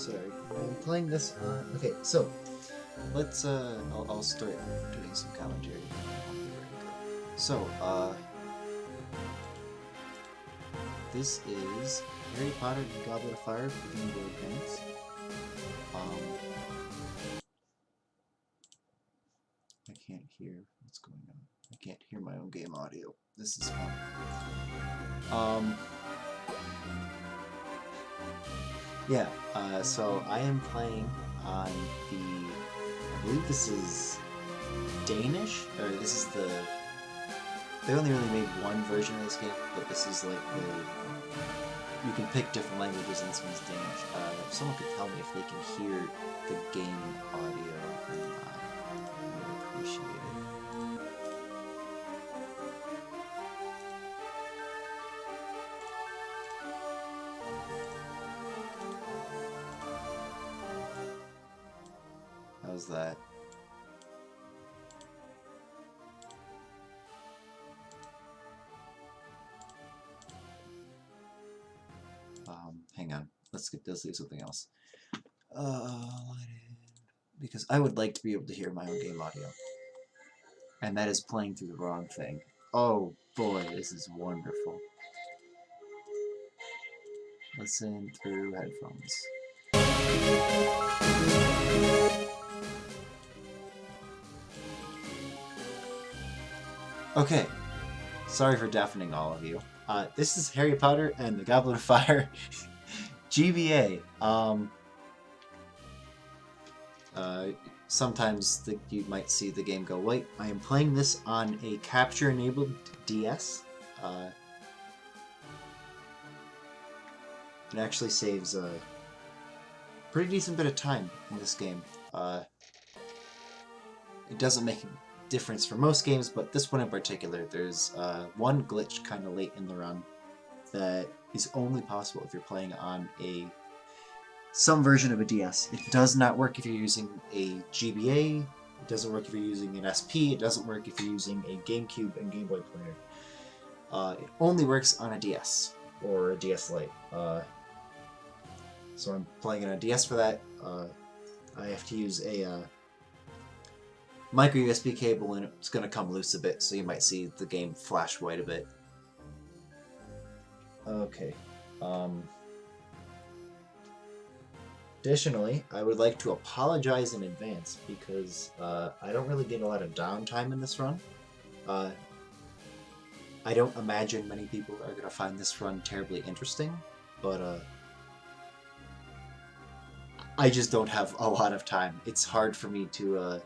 sorry. I'm playing this. Okay, so let's. I'll start doing some commentary. So, this is Harry Potter and the Goblet of Fire for Game Boy Advance. I can't hear what's going on. I can't hear my own game audio. This is fun. Yeah, so I am playing on the, I believe this is Danish, or this is the, they only really made one version of this game, but this is like the, you can pick different languages and this one's Danish. If someone could tell me if they can hear the game audio or not, I would appreciate it. How's that? Hang on. Let's do something else. Because I would like to be able to hear my own game audio. And that is playing through the wrong thing. Oh boy, this is wonderful. Listen through headphones. Okay, sorry for deafening all of you. This is Harry Potter and the Goblet of Fire GBA. Sometimes you might see the game go white. I am playing this on a capture-enabled DS. It actually saves a pretty decent bit of time in this game. It doesn't make a difference for most games, but this one in particular, there's one glitch kind of late in the run that is only possible if you're playing on some version of a DS. It does not work if you're using a GBA, it doesn't work if you're using an SP, it doesn't work if you're using a GameCube and Game Boy player. It only works on a DS, or a DS Lite. So I'm playing on a DS for that. I have to use a micro USB cable, and it's going to come loose a bit, so you might see the game flash white a bit. Okay. Additionally, I would like to apologize in advance because I don't really get a lot of downtime in this run. I don't imagine many people are going to find this run terribly interesting, but I just don't have a lot of time. It's hard for me to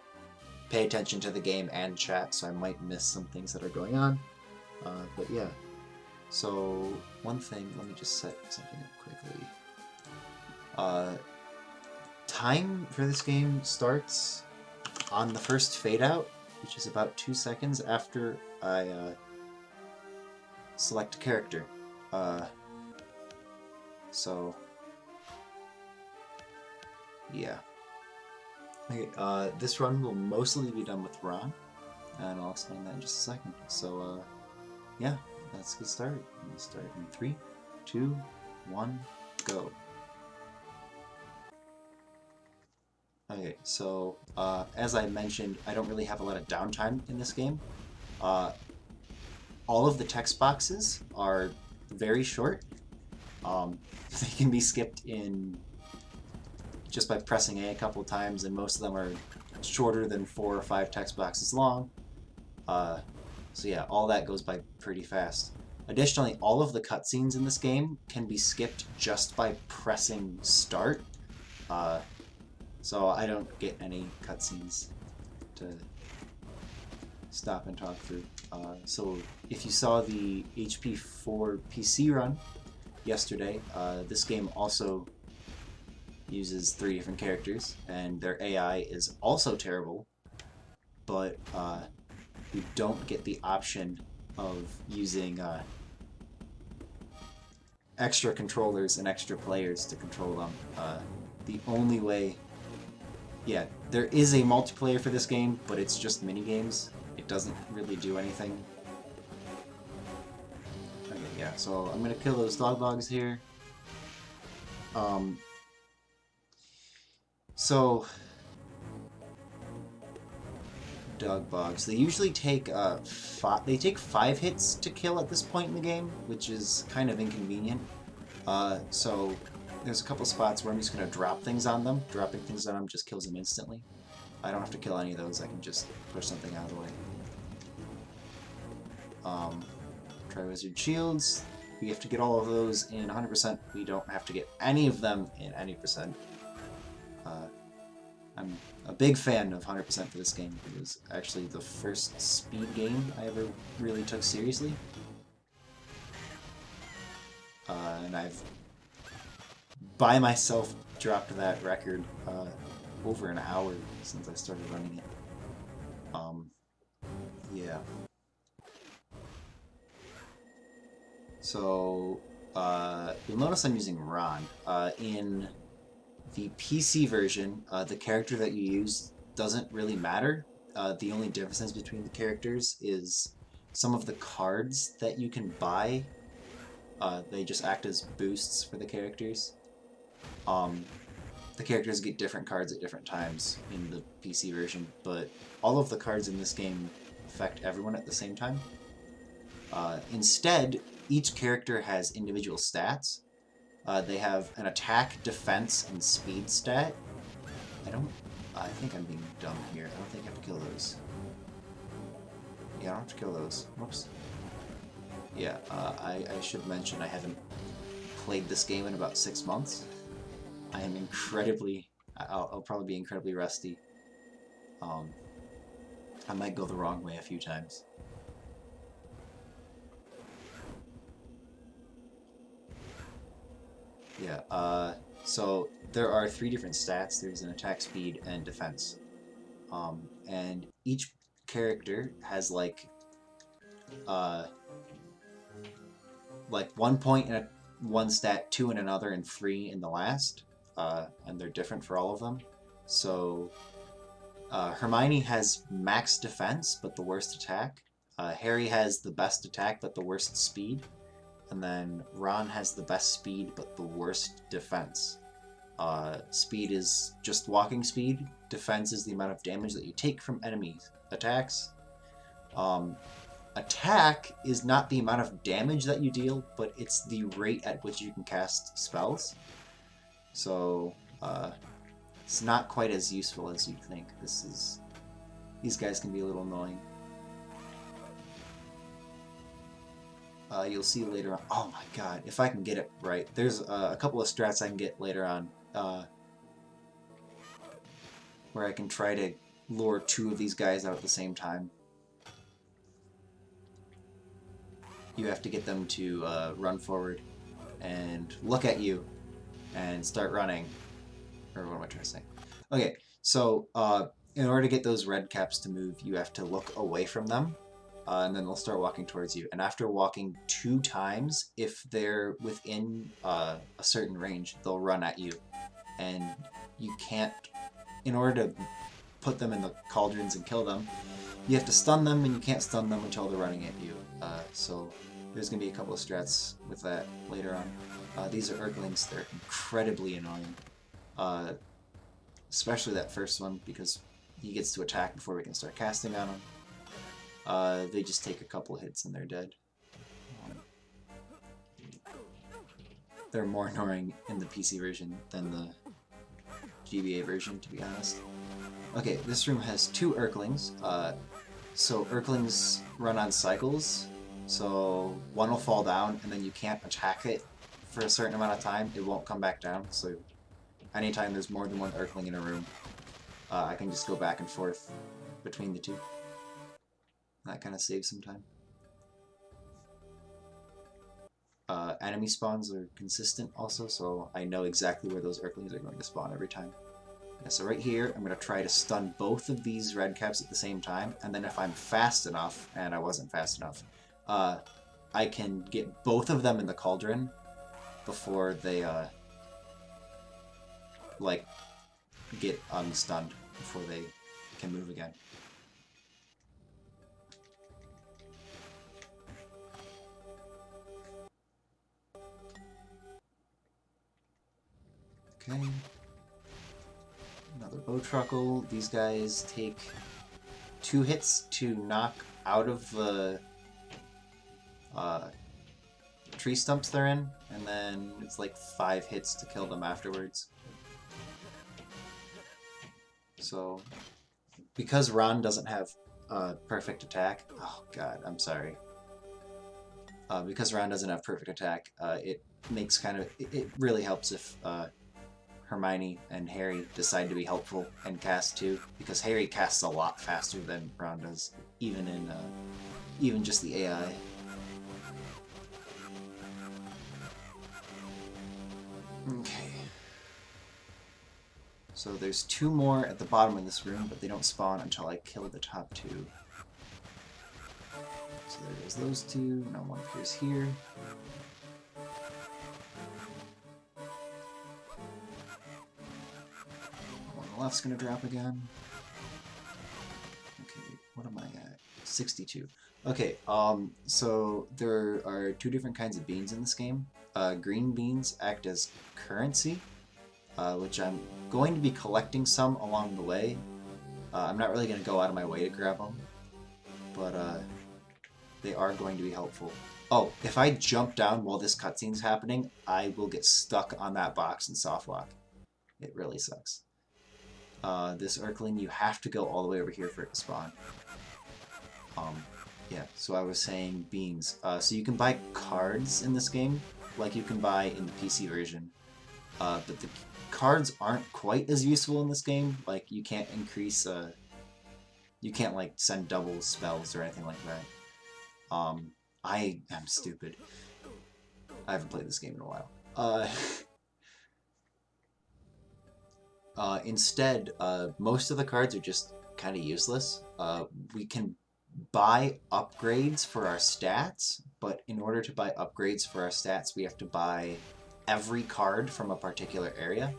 pay attention to the game and chat, so I might miss some things that are going on. But yeah. So, one thing, let me just set something up quickly. Time for this game starts on the first fade out, which is about 2 seconds after I select a character. So, yeah. Okay, this run will mostly be done with Ron, and I'll explain that in just a second. So, yeah, let's get started. We'll start in 3, 2, 1, go. Okay, so, as I mentioned, I don't really have a lot of downtime in this game. All of the text boxes are very short. They can be skipped in just by pressing A couple times, and most of them are shorter than 4 or 5 text boxes long. So yeah, all that goes by pretty fast. Additionally, all of the cutscenes in this game can be skipped just by pressing start. So I don't get any cutscenes to stop and talk through. So if you saw the HP4 PC run yesterday, this game also uses 3 different characters, and their AI is also terrible, but you don't get the option of using extra controllers and extra players to control them. The only way... Yeah, there is a multiplayer for this game, but it's just minigames. It doesn't really do anything. Okay, yeah, so I'm gonna kill those dog bugs here. So, Dog Bogs. They usually take they take 5 hits to kill at this point in the game, which is kind of inconvenient. So there's a couple spots where I'm just gonna drop things on them. Dropping things on them just kills them instantly. I don't have to kill any of those. I can just push something out of the way. Tri-Wizard Shields. We have to get all of those in 100%. We don't have to get any of them in any percent. I'm a big fan of 100% for this game. It was actually the first speed game I ever really took seriously. And I've, by myself, dropped that record over an hour since I started running it. Yeah. So, you'll notice I'm using Ron. In the PC version, the character that you use doesn't really matter. The only differences between the characters is some of the cards that you can buy. They just act as boosts for the characters. The characters get different cards at different times in the PC version, but all of the cards in this game affect everyone at the same time. Instead, each character has individual stats. They have an attack, defense, and speed stat. I think I'm being dumb here. I don't think I have to kill those. Yeah, I don't have to kill those. Whoops. Yeah, I should mention I haven't played this game in about 6 months. I am incredibly... I'll probably be incredibly rusty. I might go the wrong way a few times. Yeah, so there are 3 different stats. There's an attack, speed, and defense. And each character has like 1 point in one stat, 2 in another, and 3 in the last. And they're different for all of them. So Hermione has max defense, but the worst attack. Harry has the best attack, but the worst speed. And then Ron has the best speed, but the worst defense. Speed is just walking speed. Defense is the amount of damage that you take from enemy attacks. Attack is not the amount of damage that you deal, but it's the rate at which you can cast spells. So, it's not quite as useful as you'd think. These guys can be a little annoying. You'll see later on. Oh my god, if I can get it right. There's a couple of strats I can get later on where I can try to lure 2 of these guys out at the same time. You have to get them to run forward and look at you and start running. Or what am I trying to say? Okay, so in order to get those red caps to move, you have to look away from them. And then they'll start walking towards you. And after walking 2 times, if they're within a certain range, they'll run at you. And you can't, in order to put them in the cauldrons and kill them, you have to stun them, and you can't stun them until they're running at you. So there's going to be a couple of strats with that later on. These are Urglings. They're incredibly annoying. Especially that first one, because he gets to attack before we can start casting on him. They just take a couple hits and they're dead. They're more annoying in the PC version than the GBA version, to be honest. Okay, this room has 2 Urglings. So Urglings run on cycles. So one will fall down and then you can't attack it for a certain amount of time. It won't come back down. So anytime there's more than 1 Urgling in a room, I can just go back and forth between the 2. That kind of saves some time. Enemy spawns are consistent also, so I know exactly where those Urglings are going to spawn every time. Yeah, so right here, I'm going to try to stun both of these red caps at the same time, and then if I'm fast enough, and I wasn't fast enough, I can get both of them in the cauldron before they, get unstunned, before they can move again. Okay. Another Bowtruckle. These guys take 2 hits to knock out of the tree stumps they're in, and then it's like 5 hits to kill them afterwards. So, because Ron doesn't have perfect attack, oh god, I'm sorry. Because Ron doesn't have perfect attack, it makes it really helps if Hermione and Harry decide to be helpful and cast too, because Harry casts a lot faster than Ron does, even just the AI. Okay. So there's 2 more at the bottom of this room, but they don't spawn until I kill the top 2. So there's those 2, now one appears here. One on the left's gonna drop again. Okay, what am I at? 62. Okay, so there are 2 different kinds of beans in this game. Green beans act as currency, which I'm going to be collecting some along the way. I'm not really going to go out of my way to grab them, but they are going to be helpful. Oh, if I jump down while this cutscene's happening, I will get stuck on that box and soft lock. It really sucks. This Urkling, you have to go all the way over here for it to spawn. Yeah, so I was saying beans. So you can buy cards in this game, like you can buy in the PC version. But the cards aren't quite as useful in this game. Like, you can't increase, you can't, like, send double spells or anything like that. I am stupid. I haven't played this game in a while. Instead, most of the cards are just kind of useless. We can buy upgrades for our stats, but in order to buy upgrades for our stats, we have to buy every card from a particular area.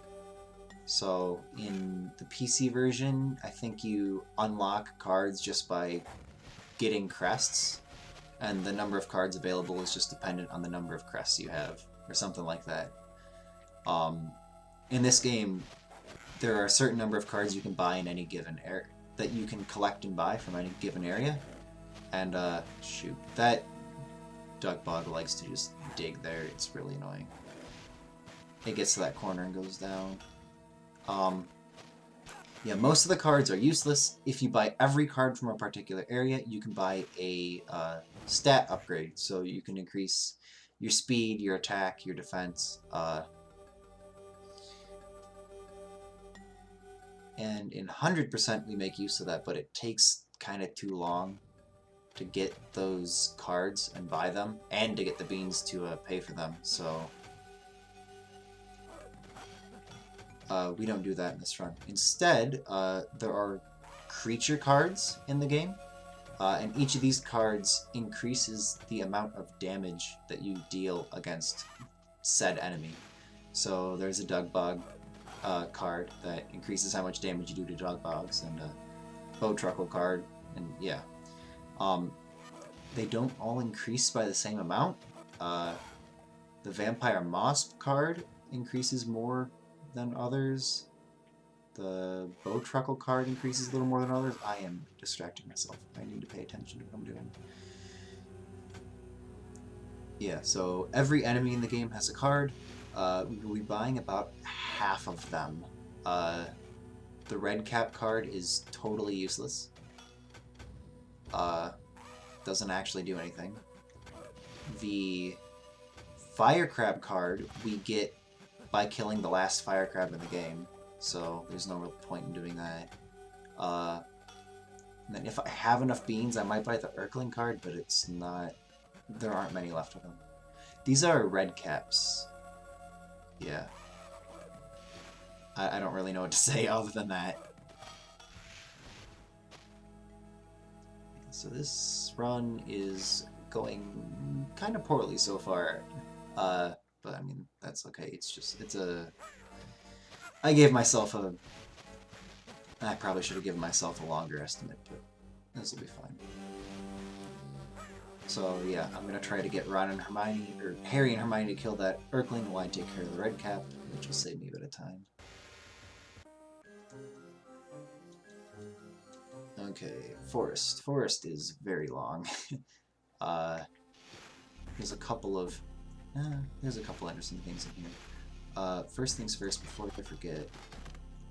So in the PC version, I think you unlock cards just by getting crests, and the number of cards available is just dependent on the number of crests you have, or something like that. In this game, there are a certain number of cards you can buy in any given area, that you can collect and buy from any given area. And, shoot, that Dugbog likes to just dig there. It's really annoying. It gets to that corner and goes down. Yeah, most of the cards are useless. If you buy every card from a particular area, you can buy a stat upgrade. So you can increase your speed, your attack, your defense, and in 100% we make use of that, but it takes kind of too long to get those cards and buy them, and to get the beans to pay for them, so we don't do that in this run. Instead, there are creature cards in the game, and each of these cards increases the amount of damage that you deal against said enemy. So there's a Dugbog card that increases how much damage you do to Dugbogs, and a Bowtruckle card, and yeah. They don't all increase by the same amount. The Vampire Moss card increases more than others. The Bowtruckle card increases a little more than others. I am distracting myself. I need to pay attention to what I'm doing. Yeah, so every enemy in the game has a card. We'll be buying about half of them. The Red Cap card is totally useless. Doesn't actually do anything. The Fire Crab card we get by killing the last Fire Crab in the game, so there's no real point in doing that. And then if I have enough beans, I might buy the Urkling card, but it's not... there aren't many left of them. These are Red Caps. Yeah. I don't really know what to say other than that. So this run is going kind of poorly so far, but I mean, that's okay. I gave myself I probably should have given myself a longer estimate, but this will be fine. So yeah, I'm gonna try to get Ron and Hermione, or Harry and Hermione, to kill that Urkling while I take care of the Red Cap, which will save me a bit of time. Okay, forest. Forest is very long. uh, there's a couple of interesting things in here. First things first, before I forget,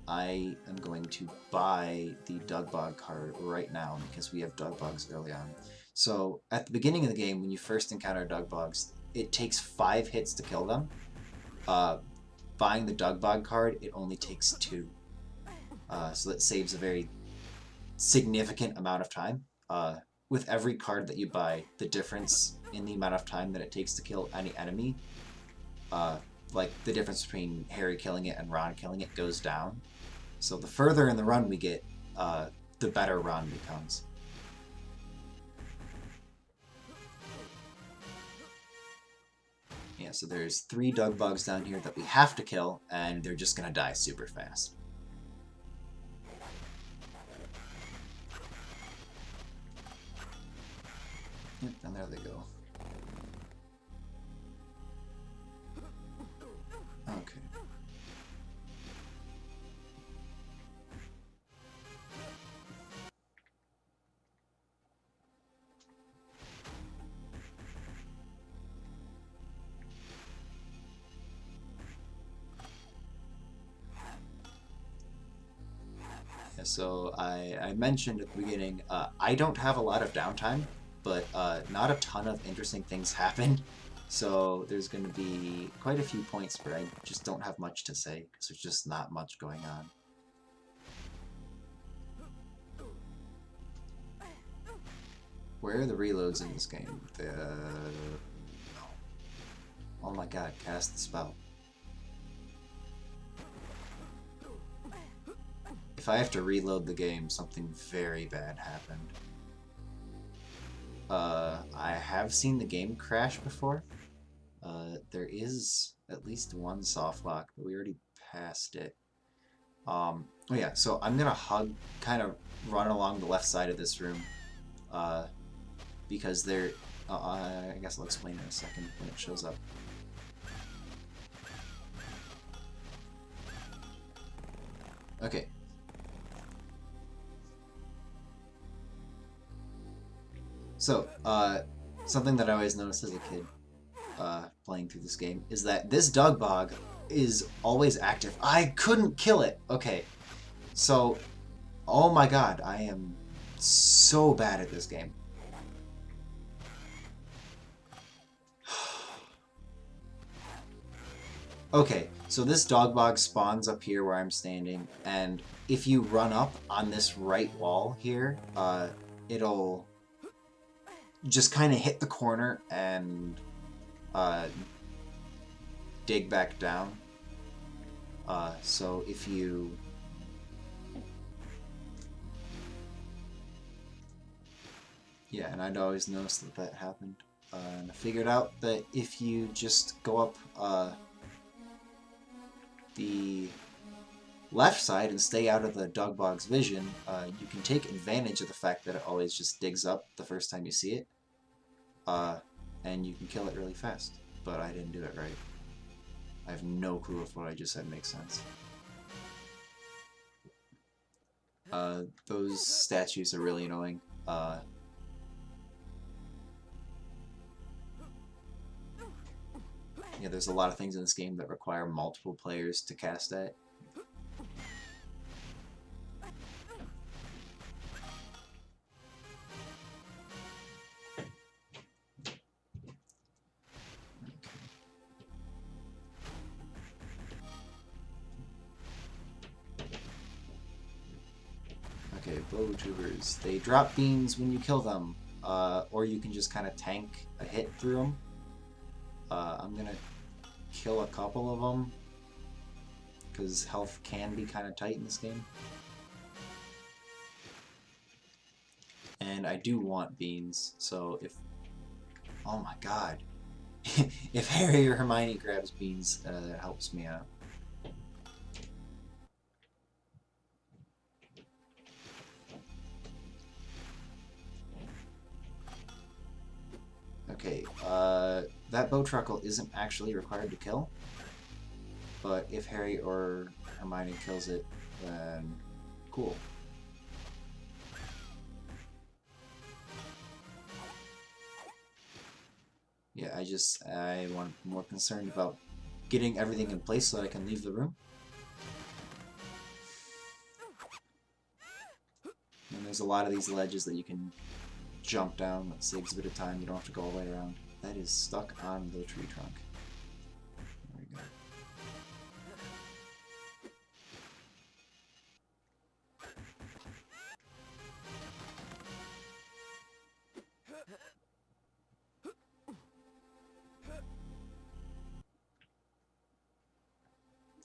I am going to buy the Dugbog card right now because we have Dugbogs early on. So at the beginning of the game, when you first encounter Dugbogs, it takes 5 hits to kill them. Buying the Dugbog card, it only takes 2. So that saves a very significant amount of time. With every card that you buy, the difference in the amount of time that it takes to kill any enemy, like the difference between Harry killing it and Ron killing it, goes down. So the further in the run we get, the better Ron becomes. Yeah, so there's 3 Dugbugs down here that we have to kill, and they're just gonna die super fast. Yep, and there they go. Okay. Yeah, so I mentioned at the beginning, I don't have a lot of downtime, but not a ton of interesting things happen. So there's going to be quite a few points where I just don't have much to say, because there's just not much going on. Where are the reloads in this game? Oh my god, cast the spell. If I have to reload the game, something very bad happened. I have seen the game crash before. There is at least one soft lock, but we already passed it. Oh yeah, so I'm gonna kind of run along the left side of this room, because there, I guess I'll explain in a second when it shows up. Okay. So, something that I always noticed as a kid, playing through this game, is that this Dugbog is always active. I couldn't kill it! Okay, so, oh my god, I am so bad at this game. Okay, so this Dugbog spawns up here where I'm standing, and if you run up on this right wall here, it'll just kind of hit the corner and dig back down. So if you... Yeah, and I'd always noticed that that happened. And I figured out that if you just go up the left side and stay out of the Dugbog's vision, you can take advantage of the fact that it always just digs up the first time you see it. And you can kill it really fast. But I didn't do it right. I have no clue if what I just said makes sense. Those statues are really annoying. Yeah, there's a lot of things in this game that require multiple players to cast at. Okay, blow tubers. They drop beams when you kill them, or you can just kind of tank a hit through them. I'm gonna kill a couple of them, because health can be kind of tight in this game. And I do want beans, so if... Oh my god. If Harry or Hermione grabs beans, that helps me out. Okay, that Bowtruckle isn't actually required to kill, but if Harry or Hermione kills it, then cool. I want more concerned about getting everything in place so that I can leave the room. And there's a lot of these ledges that you can jump down. That saves a bit of time. You don't have to go all the way around. That is stuck on the tree trunk. There we go.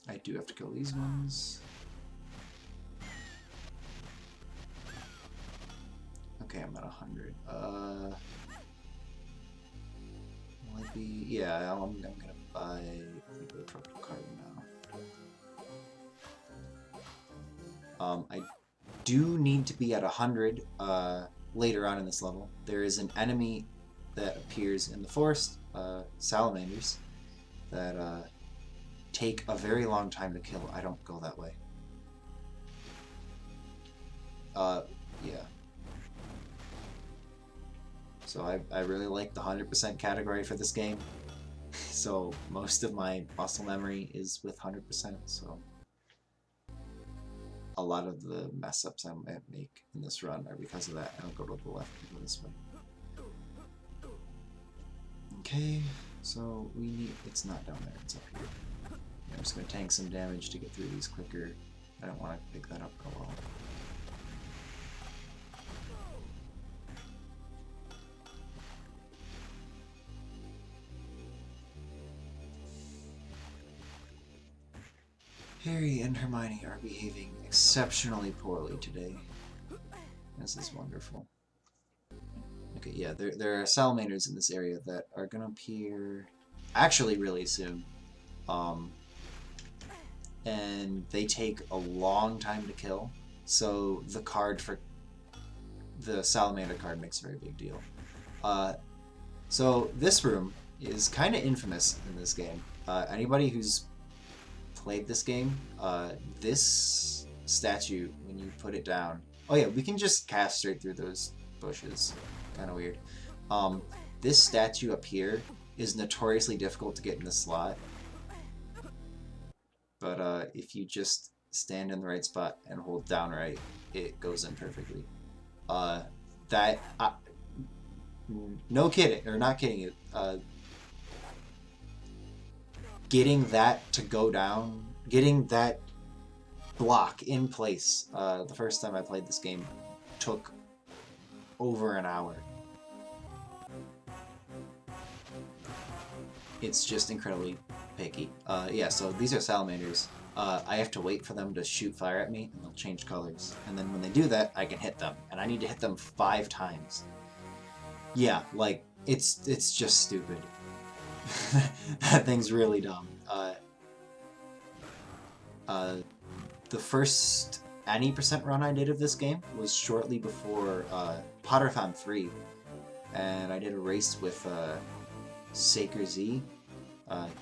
I do have to kill these ones. Okay, I'm at 100. Might be... Yeah, I'm gonna buy the tropical card now. I do need to be at 100 later on in this level. There is an enemy that appears in the forest, salamanders, that take a very long time to kill. I don't go that way. Yeah. So I really like the 100% category for this game. So most of my muscle memory is with 100%, so a lot of the mess ups I might make in this run are because of that. I don't go to the left, I go this way. Okay, so we need... It's not down there, it's up here. I'm just going to tank some damage to get through these quicker. I don't want to pick that up at all. Harry and Hermione are behaving exceptionally poorly today. This is wonderful. Okay, yeah, there are salamanders in this area that are going to appear actually really soon. And they take a long time to kill, so the card for the salamander card makes a very big deal. So this room is kind of infamous in this game. Anybody who's played this game, this statue, when you put it down... Oh yeah, we can just cast straight through those bushes. Kind of weird. This statue up here is notoriously difficult to get in the slot. But if you just stand in the right spot and hold down right, it goes in perfectly. No kidding, or not kidding you. Getting that to go down, getting that block in place, the first time I played this game took over an hour. It's just incredibly picky. Yeah, so these are salamanders. I have to wait for them to shoot fire at me, and they'll change colors. And then when they do that, I can hit them. And I need to hit them 5 times. Yeah, like, it's just stupid. That thing's really dumb. The first any % run I did of this game was shortly before Potterthon 3. And I did a race with Saker Z.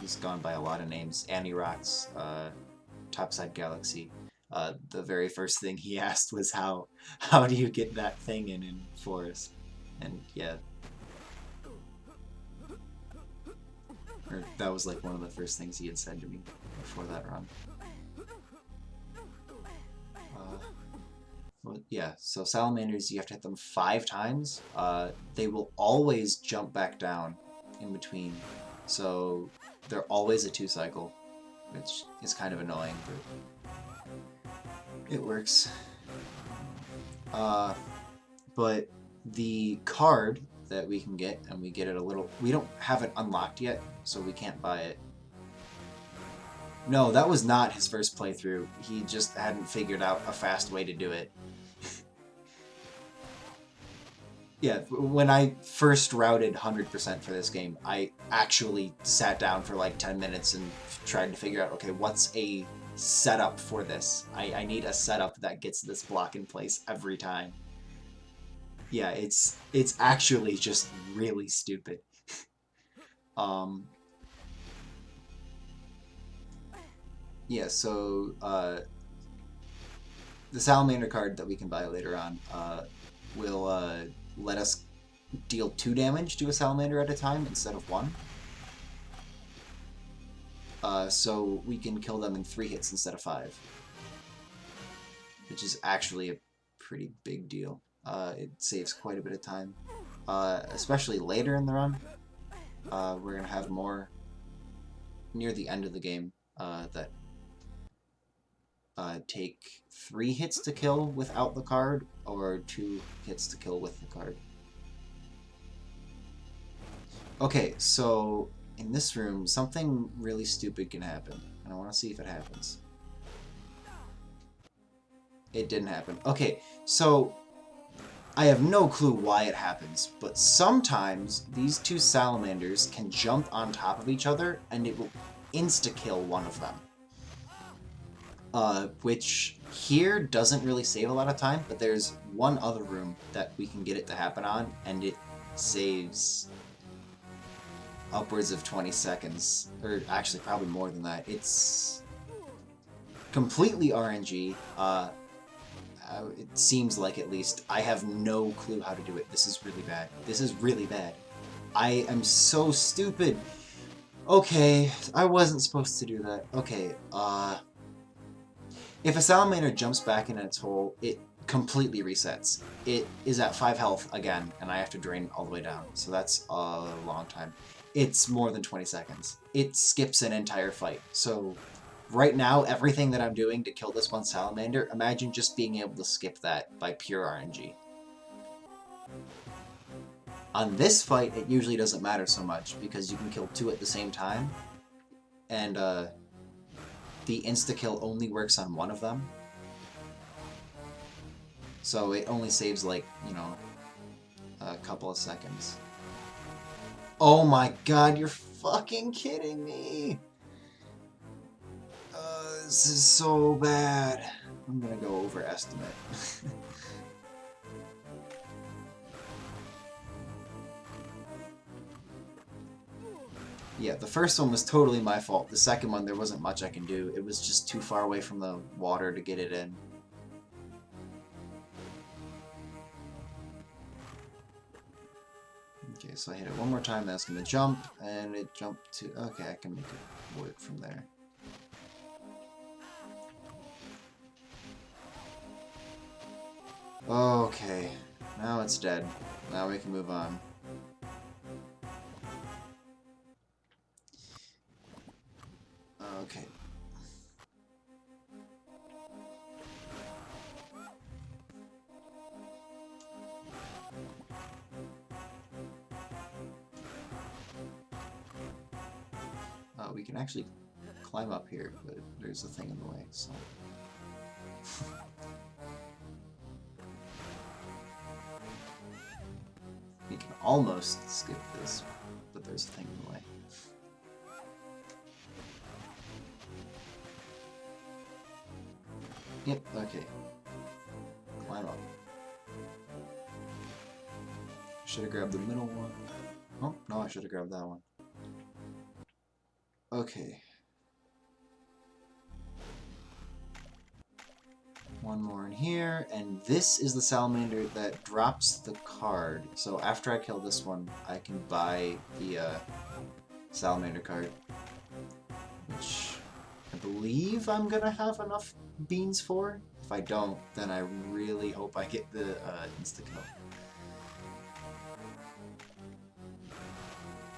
He's gone by a lot of names. Annie Rocks, Topside Galaxy. The very first thing he asked was how do you get that thing in Forest? And yeah. Or that was like one of the first things he had said to me before that run. Well, yeah, so salamanders, you have to hit them 5 times. They will always jump back down in between. So they're always a 2-cycle, which is kind of annoying, but it works. But the card that we can get, and we get it a little... We don't have it unlocked yet, so we can't buy it. No, that was not his first playthrough. He just hadn't figured out a fast way to do it. Yeah, when I first routed 100% for this game, I actually sat down for like 10 minutes and tried to figure out, okay, what's a setup for this? I need a setup that gets this block in place every time. Yeah, it's actually just really stupid. Yeah, so the salamander card that we can buy later on will let us deal 2 damage to a salamander at a time instead of 1. so we can kill them in 3 hits instead of 5. Which is actually a pretty big deal. It saves quite a bit of time. Especially later in the run. We're going to have more near the end of the game that take 3 hits to kill without the card, or 2 hits to kill with the card. Okay, so in this room, something really stupid can happen, and I want to see if it happens. It didn't happen. Okay, so I have no clue why it happens, but sometimes these 2 salamanders can jump on top of each other, and it will insta-kill one of them. Which here doesn't really save a lot of time, but there's one other room that we can get it to happen on, and it saves upwards of 20 seconds. Or actually, probably more than that. It's completely RNG. It seems like, at least. I have no clue how to do it. This is really bad. This is really bad. I am so stupid. Okay, I wasn't supposed to do that. Okay, if a salamander jumps back in its hole, it completely resets. It is at 5 health again, and I have to drain all the way down. So that's a long time. It's more than 20 seconds. It skips an entire fight. So right now, everything that I'm doing to kill this one salamander, imagine just being able to skip that by pure RNG. On this fight, it usually doesn't matter so much, because you can kill 2 at the same time, and the insta-kill only works on one of them. So it only saves, like, you know, a couple of seconds. Oh my god, you're fucking kidding me! This is so bad. I'm gonna go overestimate. Yeah, the first one was totally my fault. The second one, there wasn't much I can do. It was just too far away from the water to get it in. Okay, so I hit it one more time, that's going to jump, and it jumped to... Okay, I can make it work from there. Okay, now it's dead. Now we can move on. Okay. We can actually climb up here, but there's a thing in the way, so... We can almost skip this, but there's a thing in the way. Yep, okay. Climb up. Should have grabbed the middle one. Oh, no, I should have grabbed that one. Okay. One more in here, and this is the salamander that drops the card. So after I kill this one, I can buy the salamander card, which I believe I'm gonna have enough beans for. If I don't, then I really hope I get the insta-kill.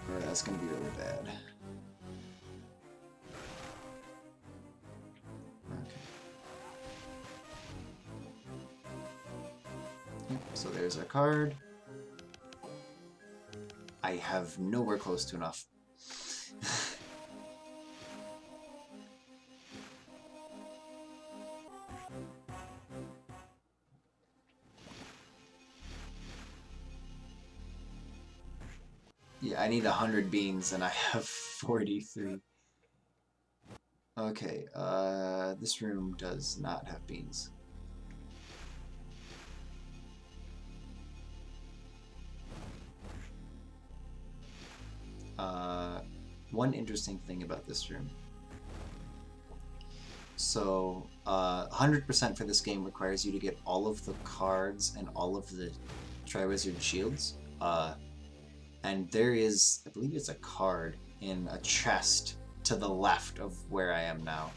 Or that's gonna be really bad. So there's our card. I have nowhere close to enough. Yeah, I need 100 beans and I have 43. Okay, this room does not have beans. One interesting thing about this room. So, 100% for this game requires you to get all of the cards and all of the Triwizard shields. And there is, I believe it's a card in a chest to the left of where I am now.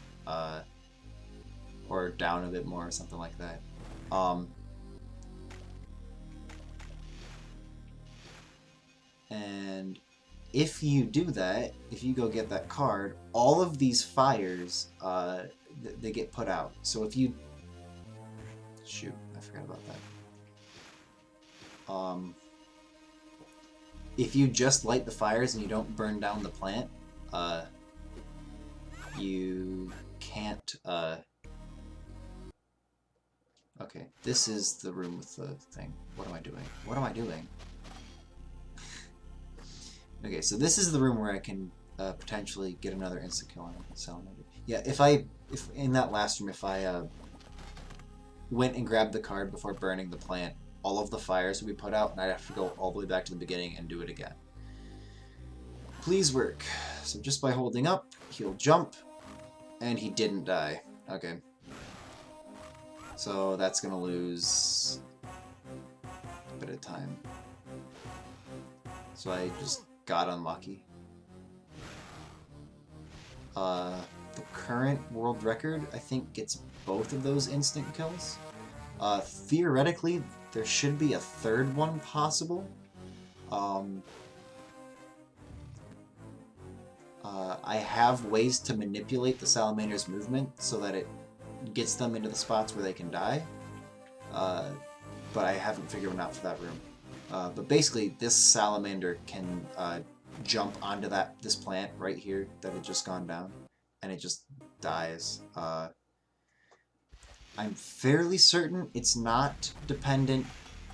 Or down a bit more or something like that. And if you do that, if you go get that card, all of these fires, they get put out. So if you... Shoot, I forgot about that. If you just light the fires and you don't burn down the plant, you can't... Okay, this is the room with the thing. What am I doing? What am I doing? Okay, so this is the room where I can potentially get another instant kill on a salamander. Yeah, if in that last room, if I went and grabbed the card before burning the plant, all of the fires would be put out, and I'd have to go all the way back to the beginning and do it again. Please work. So just by holding up, he'll jump, and he didn't die. Okay. So that's gonna lose a bit of time. So I just got unlucky. The current world record, I think, gets both of those instant kills. Theoretically, there should be a third one possible. I have ways to manipulate the salamander's movement so that it gets them into the spots where they can die. But I haven't figured one out for that room. But basically, this salamander can jump onto this plant right here that had just gone down, and it just dies. I'm fairly certain it's not dependent.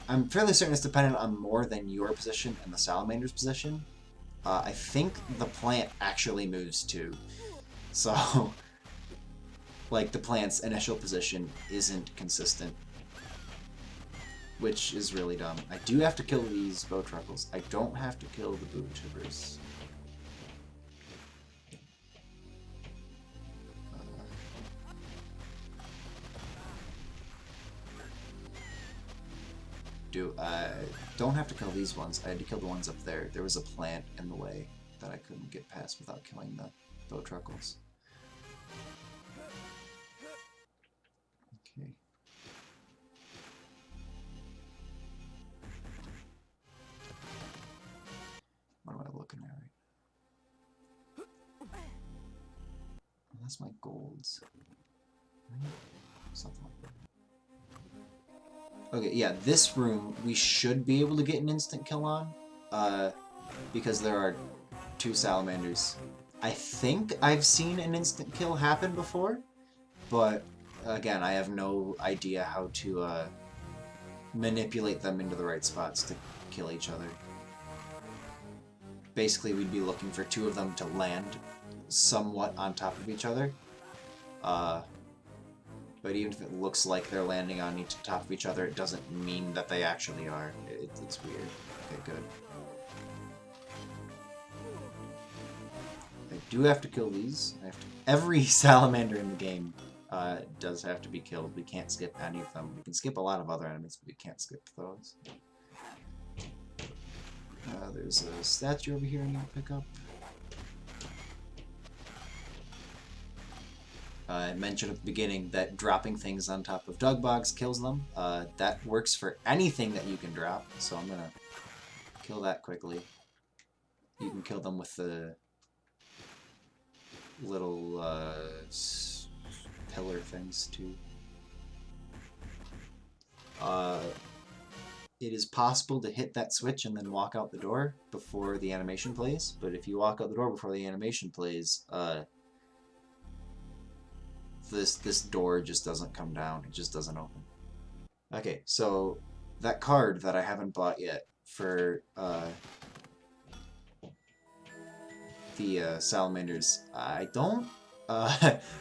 I'm fairly certain it's dependent on more than your position and the salamander's position. I think the plant actually moves too. So, like, the plant's initial position isn't consistent, which is really dumb. I do have to kill these bow truckles. I don't have to kill the boob tubers. I don't have to kill these ones. I had to kill the ones up there. There was a plant in the way that I couldn't get past without killing the bow truckles. Okay. What am I looking at right now? Oh, that's my golds. Something like that. Okay, yeah, this room we should be able to get an instant kill on, because there are 2 salamanders. I think I've seen an instant kill happen before, but again, I have no idea how to manipulate them into the right spots to kill each other. Basically, we'd be looking for 2 of them to land somewhat on top of each other. But even if it looks like they're landing on top of each other, it doesn't mean that they actually are. It's weird. Okay, good. I do have to kill these. Every salamander in the game does have to be killed. We can't skip any of them. We can skip a lot of other enemies, but we can't skip those. There's a statue over here I need to pick up. I mentioned at the beginning that dropping things on top of Dugbogs kills them. That works for anything that you can drop, so I'm gonna kill that quickly. You can kill them with the little pillar things too. It is possible to hit that switch and then walk out the door before the animation plays, but if you walk out the door before the animation plays, this door just doesn't come down. It just doesn't open. Okay, so that card that I haven't bought yet for the salamanders, I don't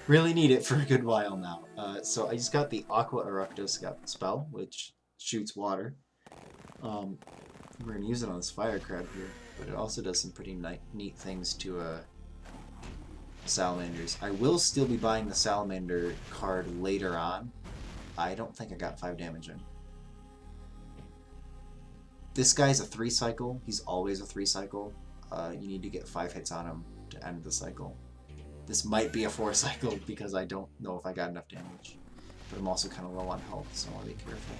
really need it for a good while now. So I just got the Aqua Eructus spell, which shoots water. We're gonna use it on this fire crab here, but it also does some pretty neat things to salamanders. I will still be buying the salamander card later on. I don't think I got 5 damage in. This guy's a 3-cycle. He's always a 3-cycle. You need to get 5 hits on him to end the cycle. This might be a 4 cycle because I don't know if I got enough damage. But I'm also kind of low on health, so I want to be careful.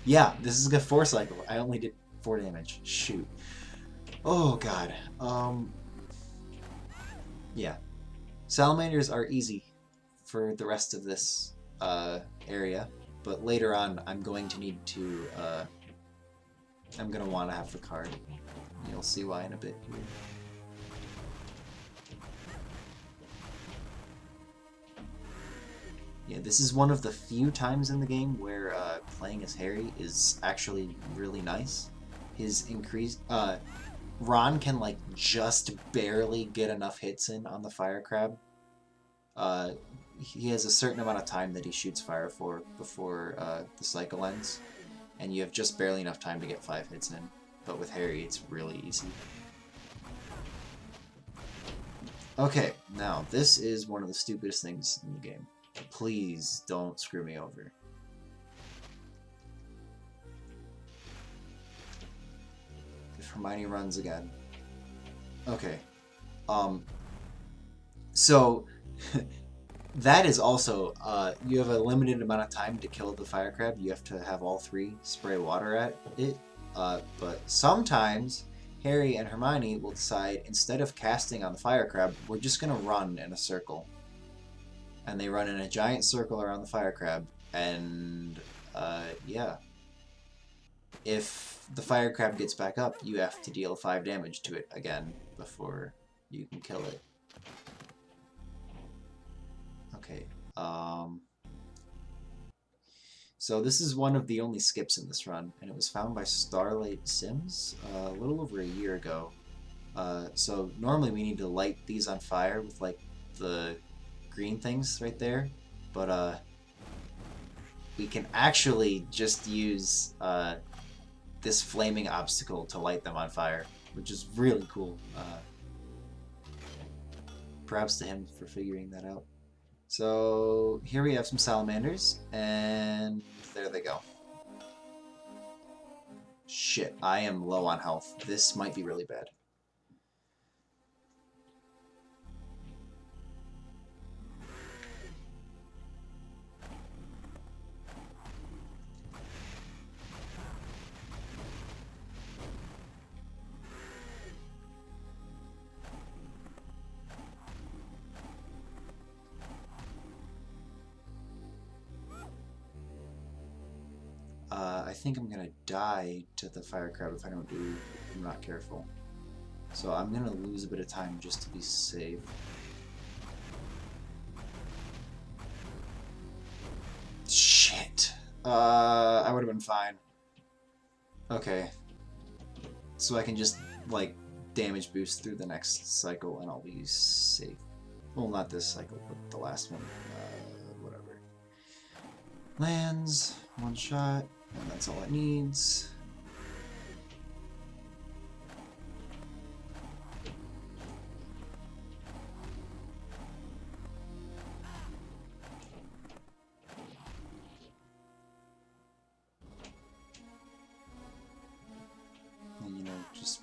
Yeah, this is a 4 cycle. I only did 4 damage. Shoot. Oh god. Yeah. Salamanders are easy for the rest of this area, but later on I'm going to need to I'm gonna want to have the card. You'll see why in a bit here. Yeah, this is one of the few times in the game where playing as Harry is actually really nice. His increase, Ron can like just barely get enough hits in on the fire crab. He has a certain amount of time that he shoots fire for before the cycle ends, and you have just barely enough time to get 5 hits in. But with Harry, it's really easy. Okay, now this is one of the stupidest things in the game. Please don't screw me over. If Hermione runs again. Okay. So that is also you have a limited amount of time to kill the fire crab. You have to have all 3 spray water at it. But sometimes Harry and Hermione will decide, instead of casting on the fire crab, we're just gonna run in a circle. And they run in a giant circle around the fire crab, and yeah. If the fire crab gets back up, you have to deal 5 damage to it again before you can kill it. Okay, so this is one of the only skips in this run, and it was found by Starlight Sims a little over a year ago. So normally we need to light these on fire with like the green things right there, but we can actually just use this flaming obstacle to light them on fire, which is really cool. Props to him for figuring that out. So here we have some salamanders, and there they go. Shit, I am low on health. This might be really bad. I think I'm gonna die to the fire crab if I'm not careful. So I'm gonna lose a bit of time just to be safe. Shit. I would have been fine. Okay. So I can just, like, damage boost through the next cycle and I'll be safe. Well, not this cycle, but the last one. Whatever. Lands, 1 shot. And that's all it needs. And, you know, just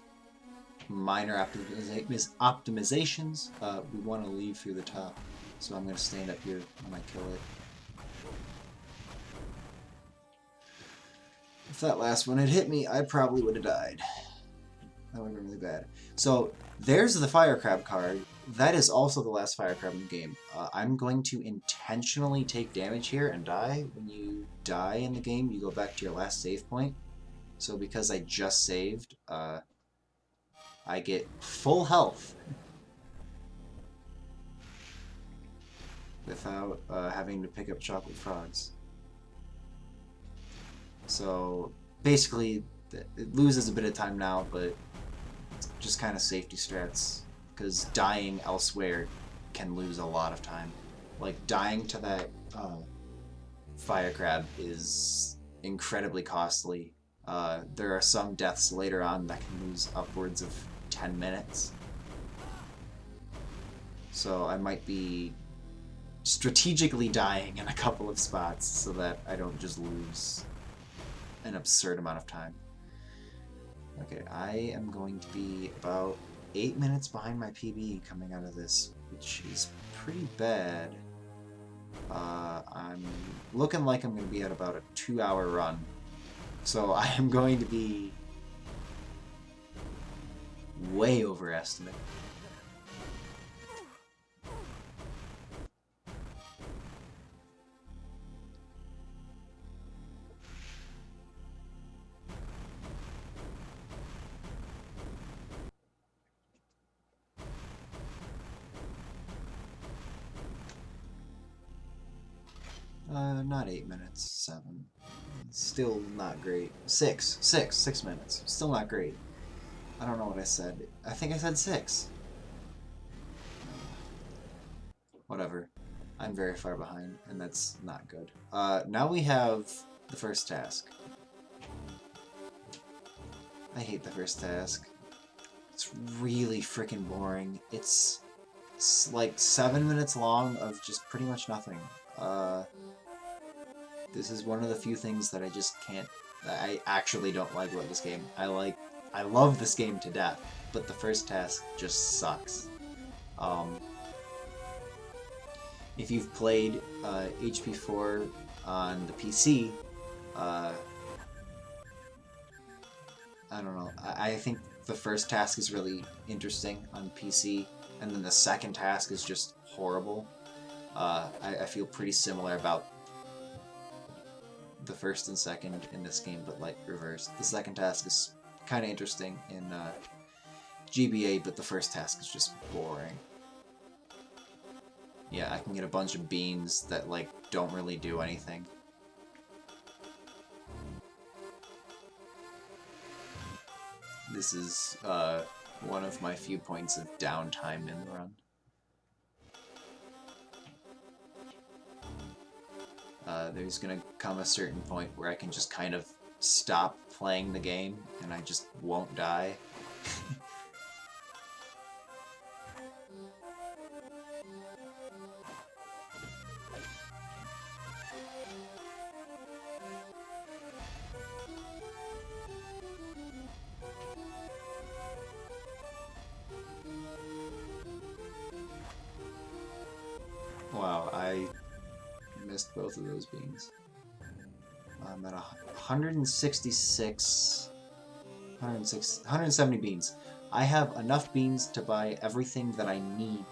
minor optimizations. We want to leave through the top. So I'm going to stand up here when I kill it. If that last one had hit me, I probably would have died. That would have been really bad. So, there's the fire crab card. That is also the last fire crab in the game. I'm going to intentionally take damage here and die. When you die in the game, you go back to your last save point. So because I just saved, I get full health without having to pick up chocolate frogs. So basically, it loses a bit of time now, but just kind of safety strats, because dying elsewhere can lose a lot of time. Like, dying to that fire crab is incredibly costly. There are some deaths later on that can lose upwards of 10 minutes. So I might be strategically dying in a couple of spots so that I don't just lose an absurd amount of time. Okay, I am going to be about 8 minutes behind my PB coming out of this. which is pretty bad. I'm looking like I'm going to be at about a 2-hour run. So I am going to be way overestimate. Not 8 minutes, 7. Still not great. 6 minutes. Still not great. I don't know what I said. I think I said 6. Whatever. I'm very far behind, and that's not good. Now we have the first task. I hate the first task. It's really freaking boring. It's like 7 minutes long of just pretty much nothing. This is one of the few things that I just can't... I actually don't like about this game. I love this game to death, but the first task just sucks. If you've played HP4 on the PC, I don't know, I think the first task is really interesting on PC, and then the second task is just horrible. I feel pretty similar about the first and second in this game, but like reversed. The second task is kind of interesting in GBA, but the first task is just boring. Yeah, I can get a bunch of beans that like don't really do anything. This is one of my few points of downtime in the run. There's gonna come a certain point where I can just kind of stop playing the game and I just won't die. Wow, I missed both of those beans. I'm at 170 beans. I have enough beans to buy everything that I need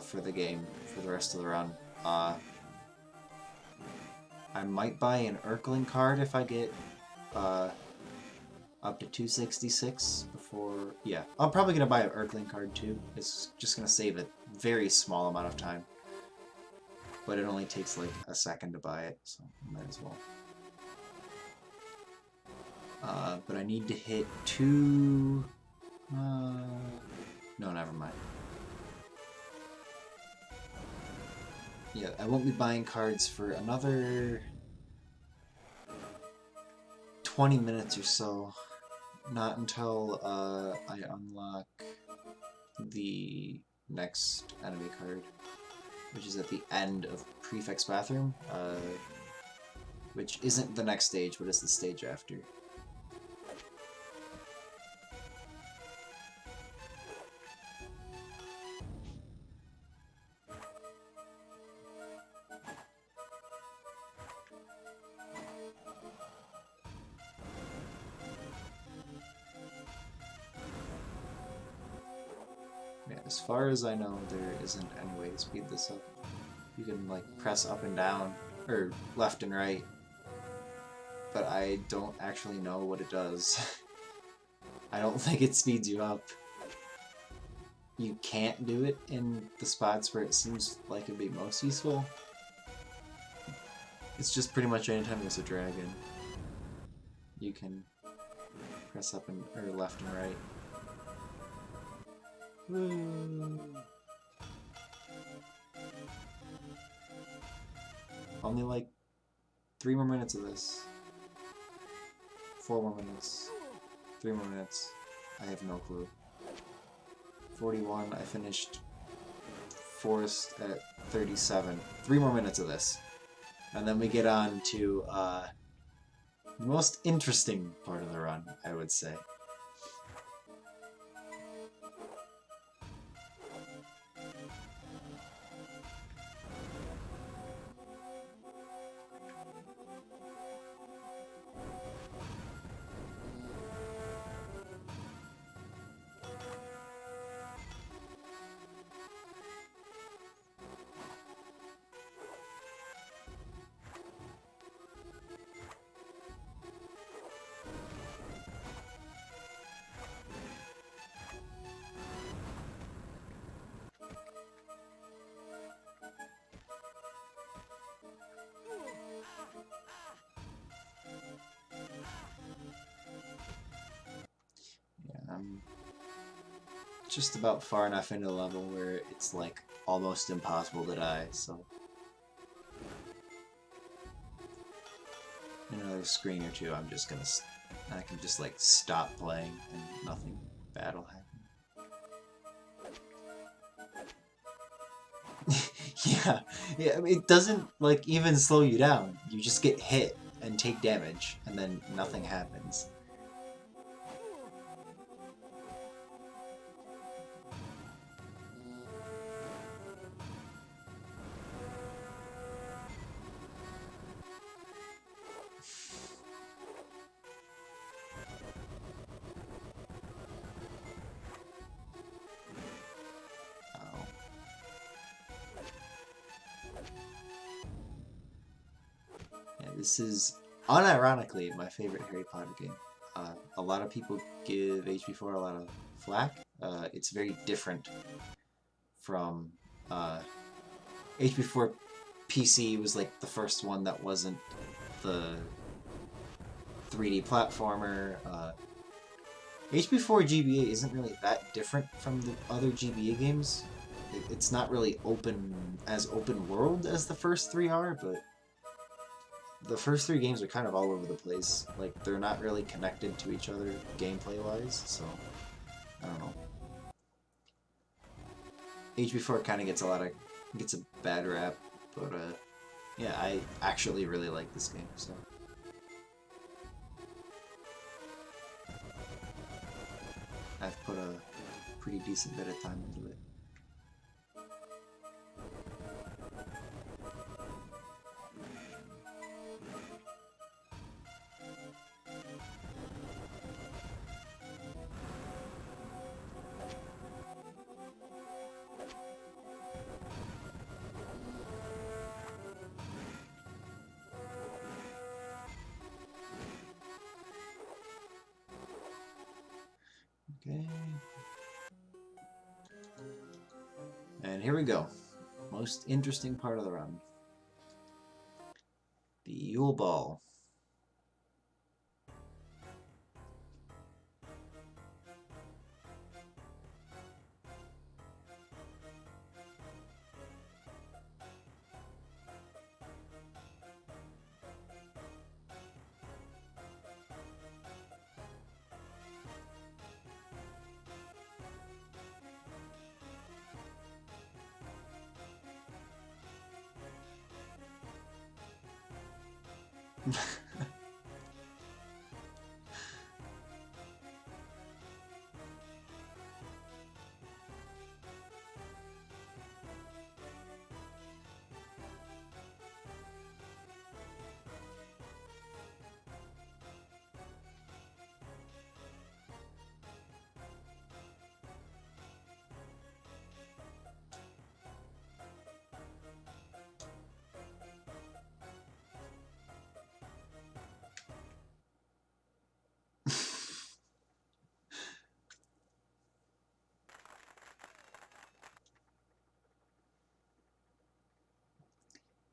for the game, for the rest of the run. I might buy an Urkling card if I get up to 266 before... Yeah, I'm probably going to buy an Urkling card too. It's just going to save a very small amount of time. But it only takes like a second to buy it, so might as well. But I need to hit 2... no, never mind. Yeah, I won't be buying cards for another 20 minutes or so. Not until I unlock the next enemy card, which is at the end of Prefect's Bathroom, which isn't the next stage, but is the stage after. Yeah, as far as I know, there isn't any way to speed this up. You can, like, press up and down, or left and right, but I don't actually know what it does. I don't think it speeds you up. You can't do it in the spots where it seems like it'd be most useful. It's just pretty much anytime there's a dragon, you can press up and or left and right. Woo. Only like 3 more minutes of this. 4 more minutes. 3 more minutes. I have no clue. 41, I finished Forest at 37. 3 more minutes of this. And then we get on to the most interesting part of the run, I would say. I'm just about far enough into the level where it's like almost impossible to die, so in another screen or two I'm just gonna I can just like stop playing and nothing bad will happen. Yeah, I mean, it doesn't like even slow you down. You just get hit and take damage and then nothing happens. Oh. Yeah, this is unironically my favorite Harry Potter game. A lot of people give HP4 a lot of flack. It's very different from HP4 PC was like the first one that wasn't the 3D platformer. HP4 GBA isn't really that different from the other GBA games. It's not really open world as the first three are, but the first three games are kind of all over the place. Like, they're not really connected to each other gameplay-wise, so I don't know. HP4 kind of gets a bad rap, but yeah, I actually really like this game, so. I've put a pretty decent bit of time into it. Okay. And here we go. Most interesting part of the run. The Yule Ball.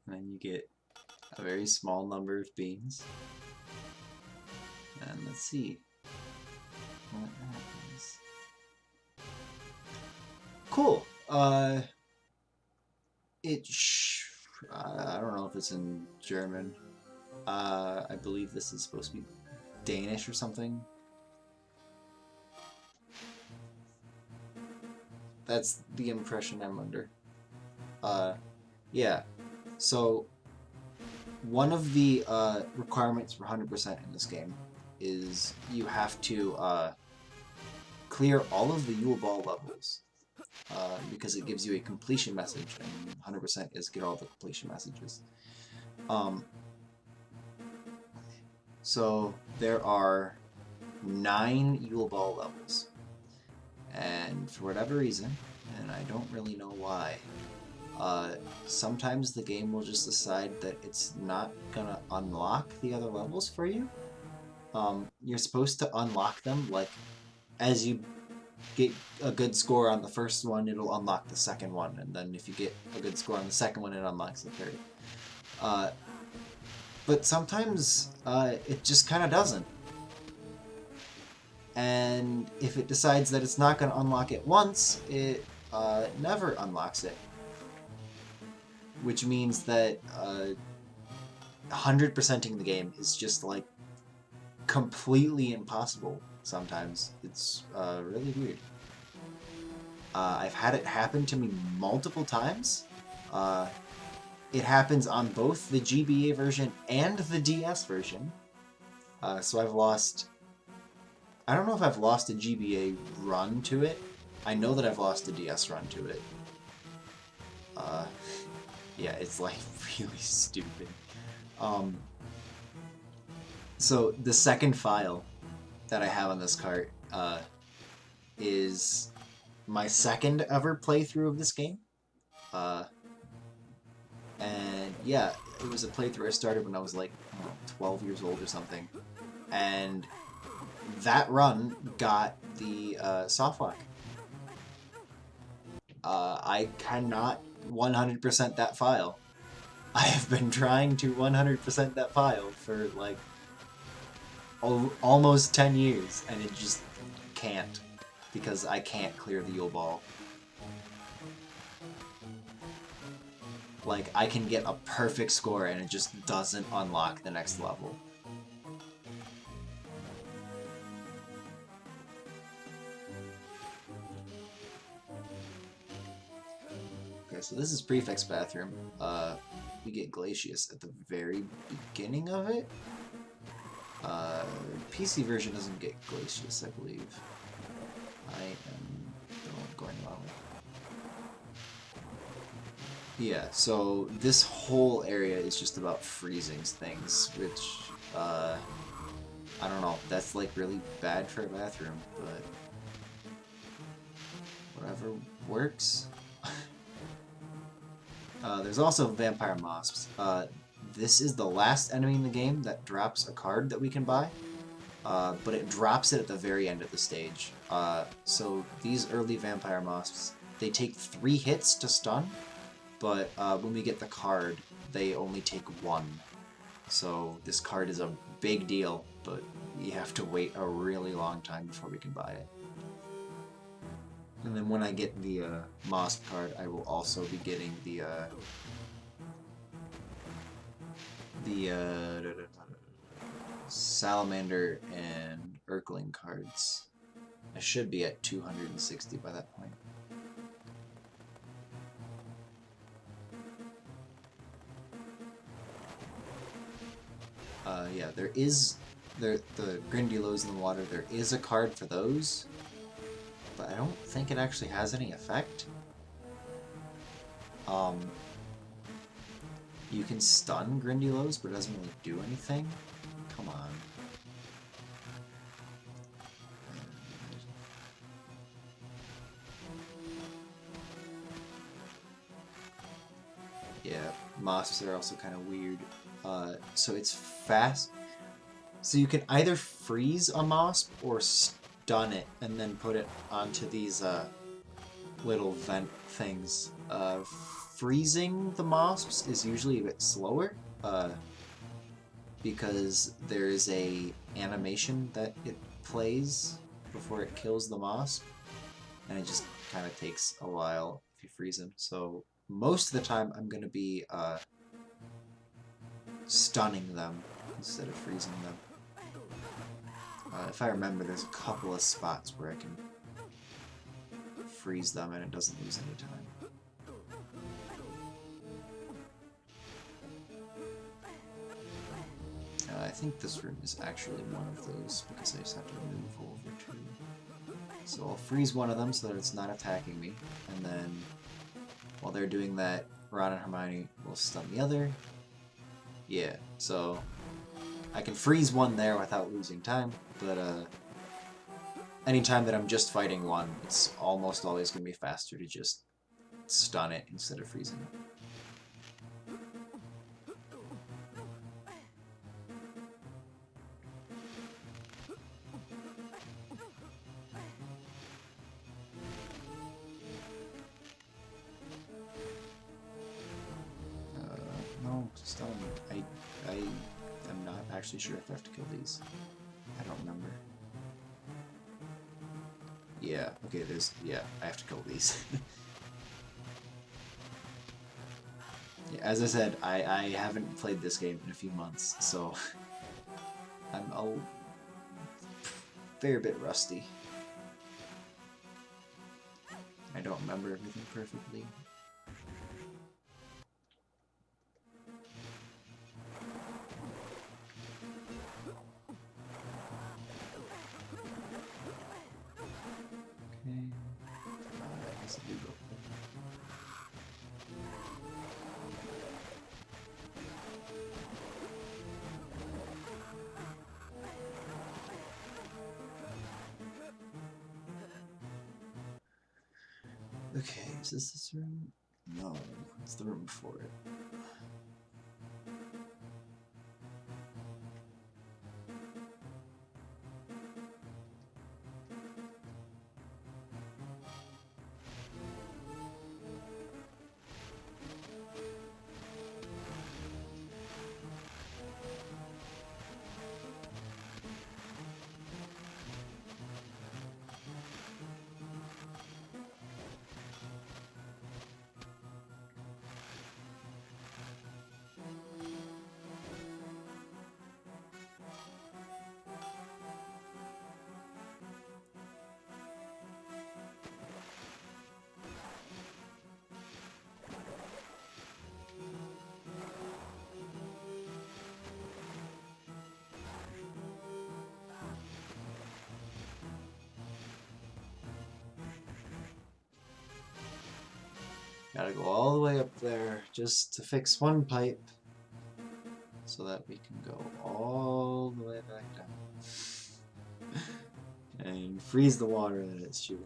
And then you get a very small number of beans. And let's see what happens. Cool. I don't know if it's in German. I believe this is supposed to be Danish or something. That's the impression I'm under. Yeah. So, one of the requirements for 100% in this game is you have to clear all of the Yule Ball levels because it gives you a completion message, and 100% is get all the completion messages. So there are 9 Yule Ball levels, and for whatever reason, and I don't really know why, sometimes the game will just decide that it's not gonna unlock the other levels for you. You're supposed to unlock them, like, as you get a good score on the first one, it'll unlock the second one, and then if you get a good score on the second one, it unlocks the third. But sometimes it just kind of doesn't. and if it decides that it's not going to unlock it once, it never unlocks it. Which means that 100%ing the game is just like completely impossible sometimes. It's really weird. I've had it happen to me multiple times. It happens on both the GBA version and the DS version. So I've lost... I don't know if I've lost a GBA run to it. I know that I've lost a DS run to it. Yeah, it's like really stupid. So the second file that I have on this cart is my second ever playthrough of this game. And yeah, it was a playthrough I started when I was like, I don't know, 12 years old or something. And that run got the soft lock. I cannot 100% that file. I have been trying to 100% that file for like almost 10 years, and it just can't, because I can't clear the Yule Ball. Like, I can get a perfect score and it just doesn't unlock the next level. Okay, so this is Prefect's bathroom. We get Glacius at the very beginning of it. PC version doesn't get Glacius, I believe. I am going wrong. Yeah, so this whole area is just about freezing things, which, I don't know, that's like really bad for a bathroom, but whatever works. There's also Vampire Mosps. This is the last enemy in the game that drops a card that we can buy, but it drops it at the very end of the stage. So these early Vampire Mosps, they take 3 hits to stun, but when we get the card, they only take 1. So this card is a big deal, but we have to wait a really long time before we can buy it. And then when I get the Mosp card, I will also be getting the Salamander and Urkling cards. I should be at 260 by that point. Yeah, there is the Grindylows in the water. There is a card for those, but I don't think it actually has any effect. You can stun Grindylows, but it doesn't really do anything. Come on. Yeah, Mosps are also kind of weird. So it's fast. So you can either freeze a Mosp or stun it and then put it onto these little vent things. Freezing the Mosps is usually a bit slower, because there is a animation that it plays before it kills the Mosp, and it just kind of takes a while if you freeze them. So most of the time I'm going to be stunning them instead of freezing them. If I remember, there's a couple of spots where I can freeze them and it doesn't lose any time. I think this room is actually one of those, because I just have to move over to... So I'll freeze one of them so that it's not attacking me, and then while they're doing that, Ron and Hermione will stun the other. Yeah, so I can freeze one there without losing time, but anytime that I'm just fighting one, it's almost always going to be faster to just stun it instead of freezing it. No, stun. I am not actually sure if I have to kill these. I don't remember. Yeah, okay, yeah, I have to kill these. Yeah, as I said, I haven't played this game in a few months, so I'm a fair bit rusty. I don't remember everything perfectly. Okay. I guess I do go. Okay, is this room? No, it's the room before it. Gotta go all the way up there just to fix one pipe so that we can go all the way back down and freeze the water that it's shooting.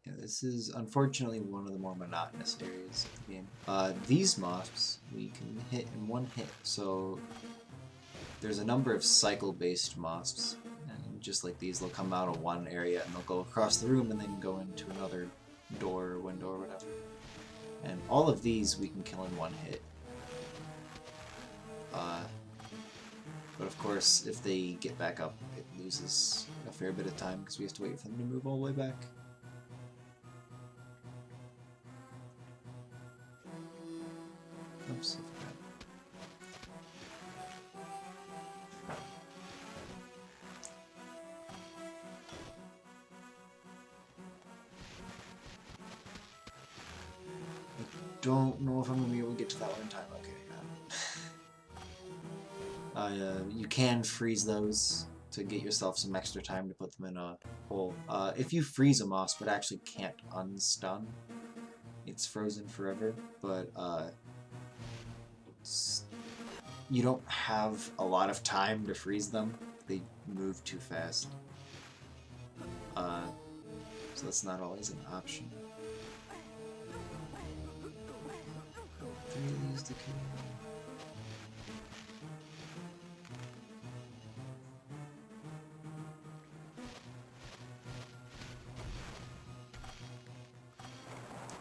Yeah, this is unfortunately one of the more monotonous areas of the game. These mobs we can hit in one hit, so there's a number of cycle-based mobs, and just like these, they'll come out of one area and they'll go across the room and then go into another door or window or whatever. And all of these we can kill in one hit. But of course, if they get back up, it loses a fair bit of time because we have to wait for them to move all the way back. Oops, I forgot. Don't know if I'm going to be able to get to that one in time. Okay. You can freeze those to get yourself some extra time to put them in a hole. If you freeze a moss, but actually can't unstun, it's frozen forever, but you don't have a lot of time to freeze them. They move too fast. So that's not always an option. 3 of these to kill.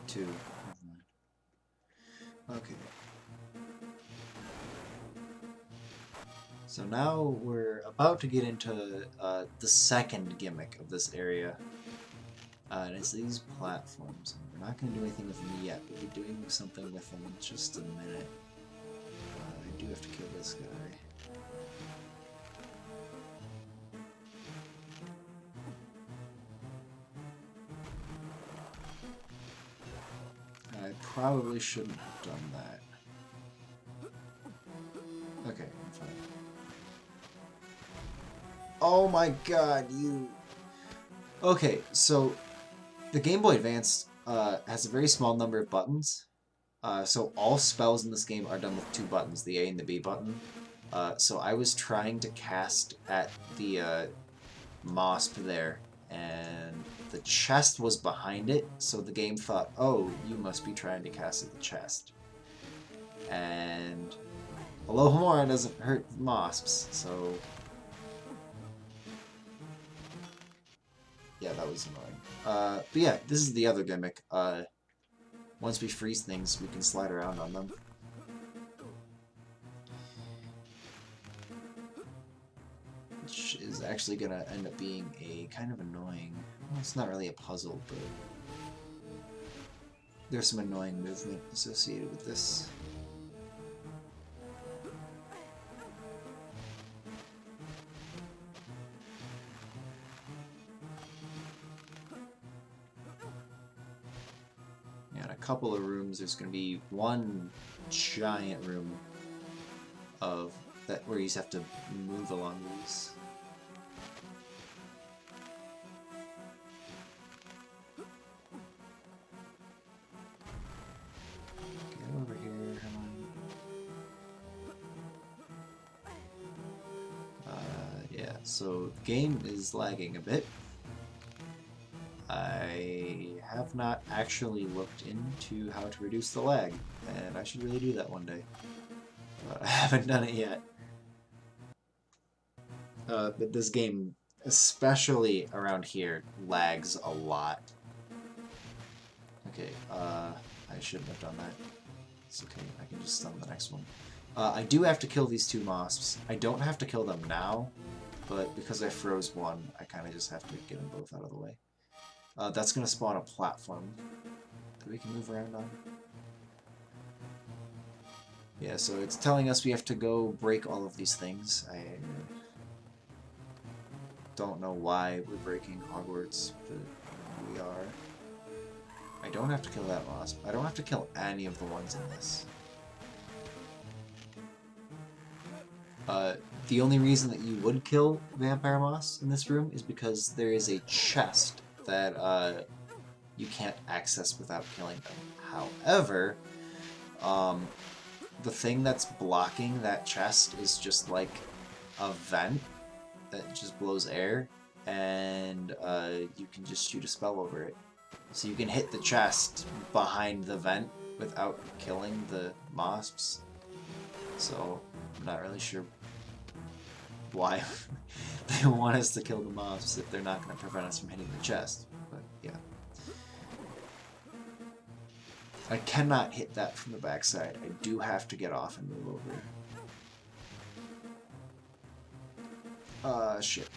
Two. Okay. So now we're about to get into the second gimmick of this area. And it's these platforms. We're not going to do anything with them yet, but we're doing something with them in just a minute. I do have to kill this guy. I probably shouldn't have done that. Okay, I'm fine. Oh my god, you... Okay, so the Game Boy Advance has a very small number of buttons. So all spells in this game are done with 2 buttons, the A and the B button. So I was trying to cast at the MOSP there, and the chest was behind it, so the game thought, oh, you must be trying to cast at the chest. And Alohomora doesn't hurt MOSPs, so... Yeah, that was annoying. But yeah, this is the other gimmick. Once we freeze things, we can slide around on them. which is actually gonna end up being a kind of annoying... Well, it's not really a puzzle, but there's some annoying movement associated with this. Yeah, in a couple of rooms, there's going to be one giant room of that where you just have to move along these. Get over here, come on. Yeah, so the game is lagging a bit. I have not actually looked into how to reduce the lag, and I should really do that one day. But I haven't done it yet. But this game, especially around here, lags a lot. Okay, I shouldn't have done that. It's okay, I can just stun the next one. I do have to kill these two mosps. I don't have to kill them now, but because I froze one, I kind of just have to get them both out of the way. That's going to spawn a platform that we can move around on. Yeah, so it's telling us we have to go break all of these things. I don't know why we're breaking Hogwarts, but we are. I don't have to kill that wasp. I don't have to kill any of the ones in this. The only reason that you would kill Vampire Moss in this room is because there is a chest that you can't access without killing them. However, the thing that's blocking that chest is just like a vent that just blows air, and you can just shoot a spell over it. So you can hit the chest behind the vent without killing the mosps. So I'm not really sure why they want us to kill the mobs if they're not going to prevent us from hitting the chest. But yeah. I cannot hit that from the backside. I do have to get off and move over. Shit.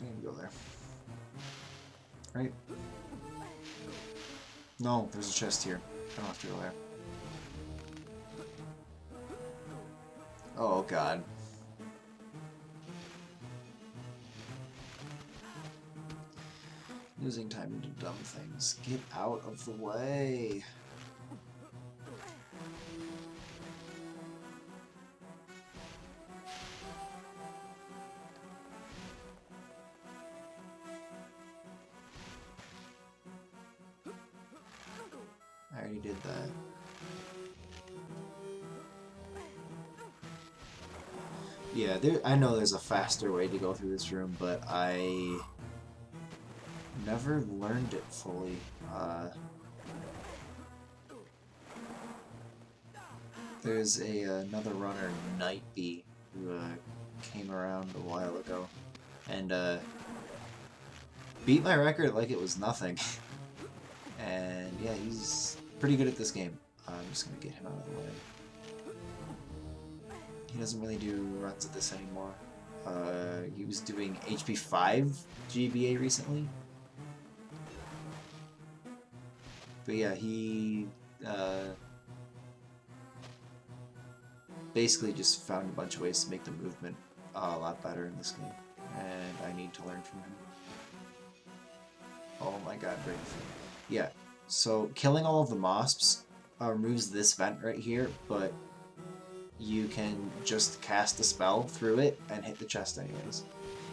I need to go there. Right? No, there's a chest here. I don't have to go there. Oh god. Losing time into dumb things. Get out of the way. I already did that. Yeah, I know there's a faster way to go through this room, but I never learned it fully. There's another runner, Nightbee, who came around a while ago, and beat my record like it was nothing. And yeah, he's pretty good at this game. I'm just gonna get him out of the way. He doesn't really do runs at this anymore. He was doing HP4 GBA recently. But yeah, he basically just found a bunch of ways to make the movement a lot better in this game. And I need to learn from him. Oh my god, great. Yeah, so killing all of the mosps removes this vent right here, but you can just cast a spell through it and hit the chest anyways.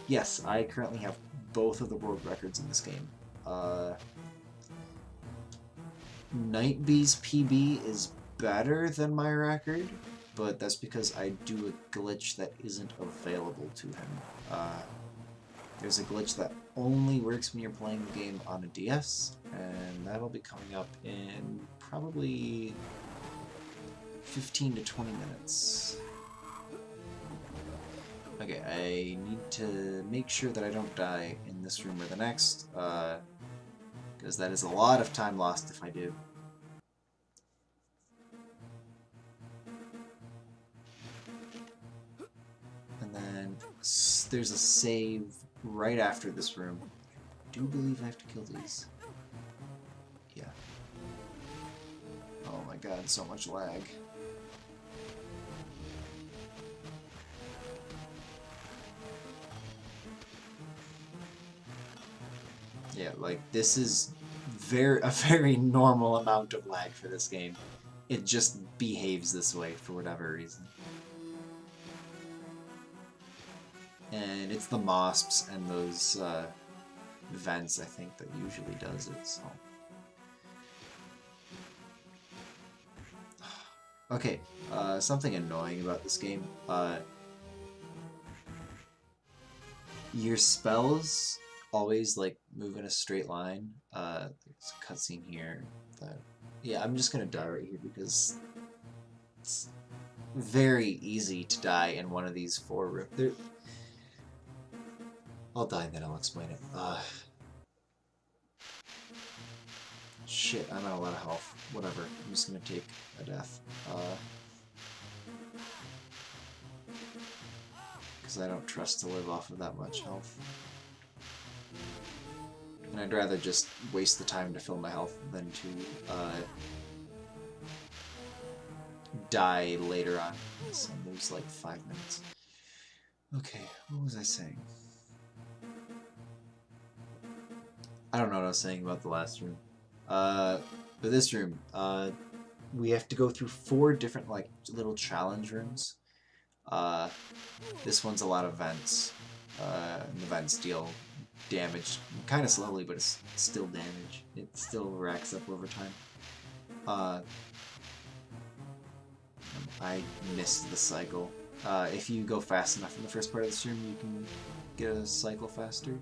Yes, I currently have both of the world records in this game. Nightbee's PB is better than my record, but that's because I do a glitch that isn't available to him. There's a glitch that only works when you're playing the game on a DS, and that'll be coming up in probably 15 to 20 minutes. Okay, I need to make sure that I don't die in this room or the next, because that is a lot of time lost if I do. And then there's a save right after this room. I do believe I have to kill these. Yeah. Oh my god, so much lag. Yeah, like this is a very normal amount of lag for this game. It just behaves this way for whatever reason. And it's the MOSPs and those vents, I think, that usually does it, so... Okay, something annoying about this game. Your spells always, like, move in a straight line. There's a cutscene here that... Yeah, I'm just gonna die right here because it's very easy to die in one of these 4 rooms. I'll die and then I'll explain it. Shit, I'm at a lot of health. Whatever, I'm just gonna take a death. Because I don't trust to live off of that much health. And I'd rather just waste the time to fill my health than to die later on. So there's like 5 minutes. Okay, what was I saying? I don't know what I was saying about the last room. For this room, we have to go through 4 different like little challenge rooms. This one's a lot of vents. And the vents deal damage kind of slowly, but it's still damage. It still racks up over time. I missed the cycle. If you go fast enough in the first part of this room, you can get a cycle faster.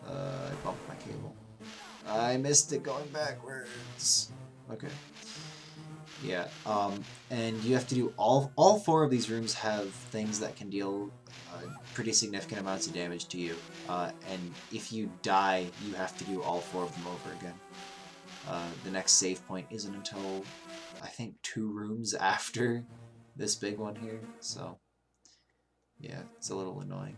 I bumped my cable. I missed it going backwards. Okay. Yeah, and you have to do all 4 of these rooms have things that can deal pretty significant amounts of damage to you. And if you die, you have to do all 4 of them over again. The next save point isn't until, I think, 2 rooms after this big one here, so yeah, it's a little annoying.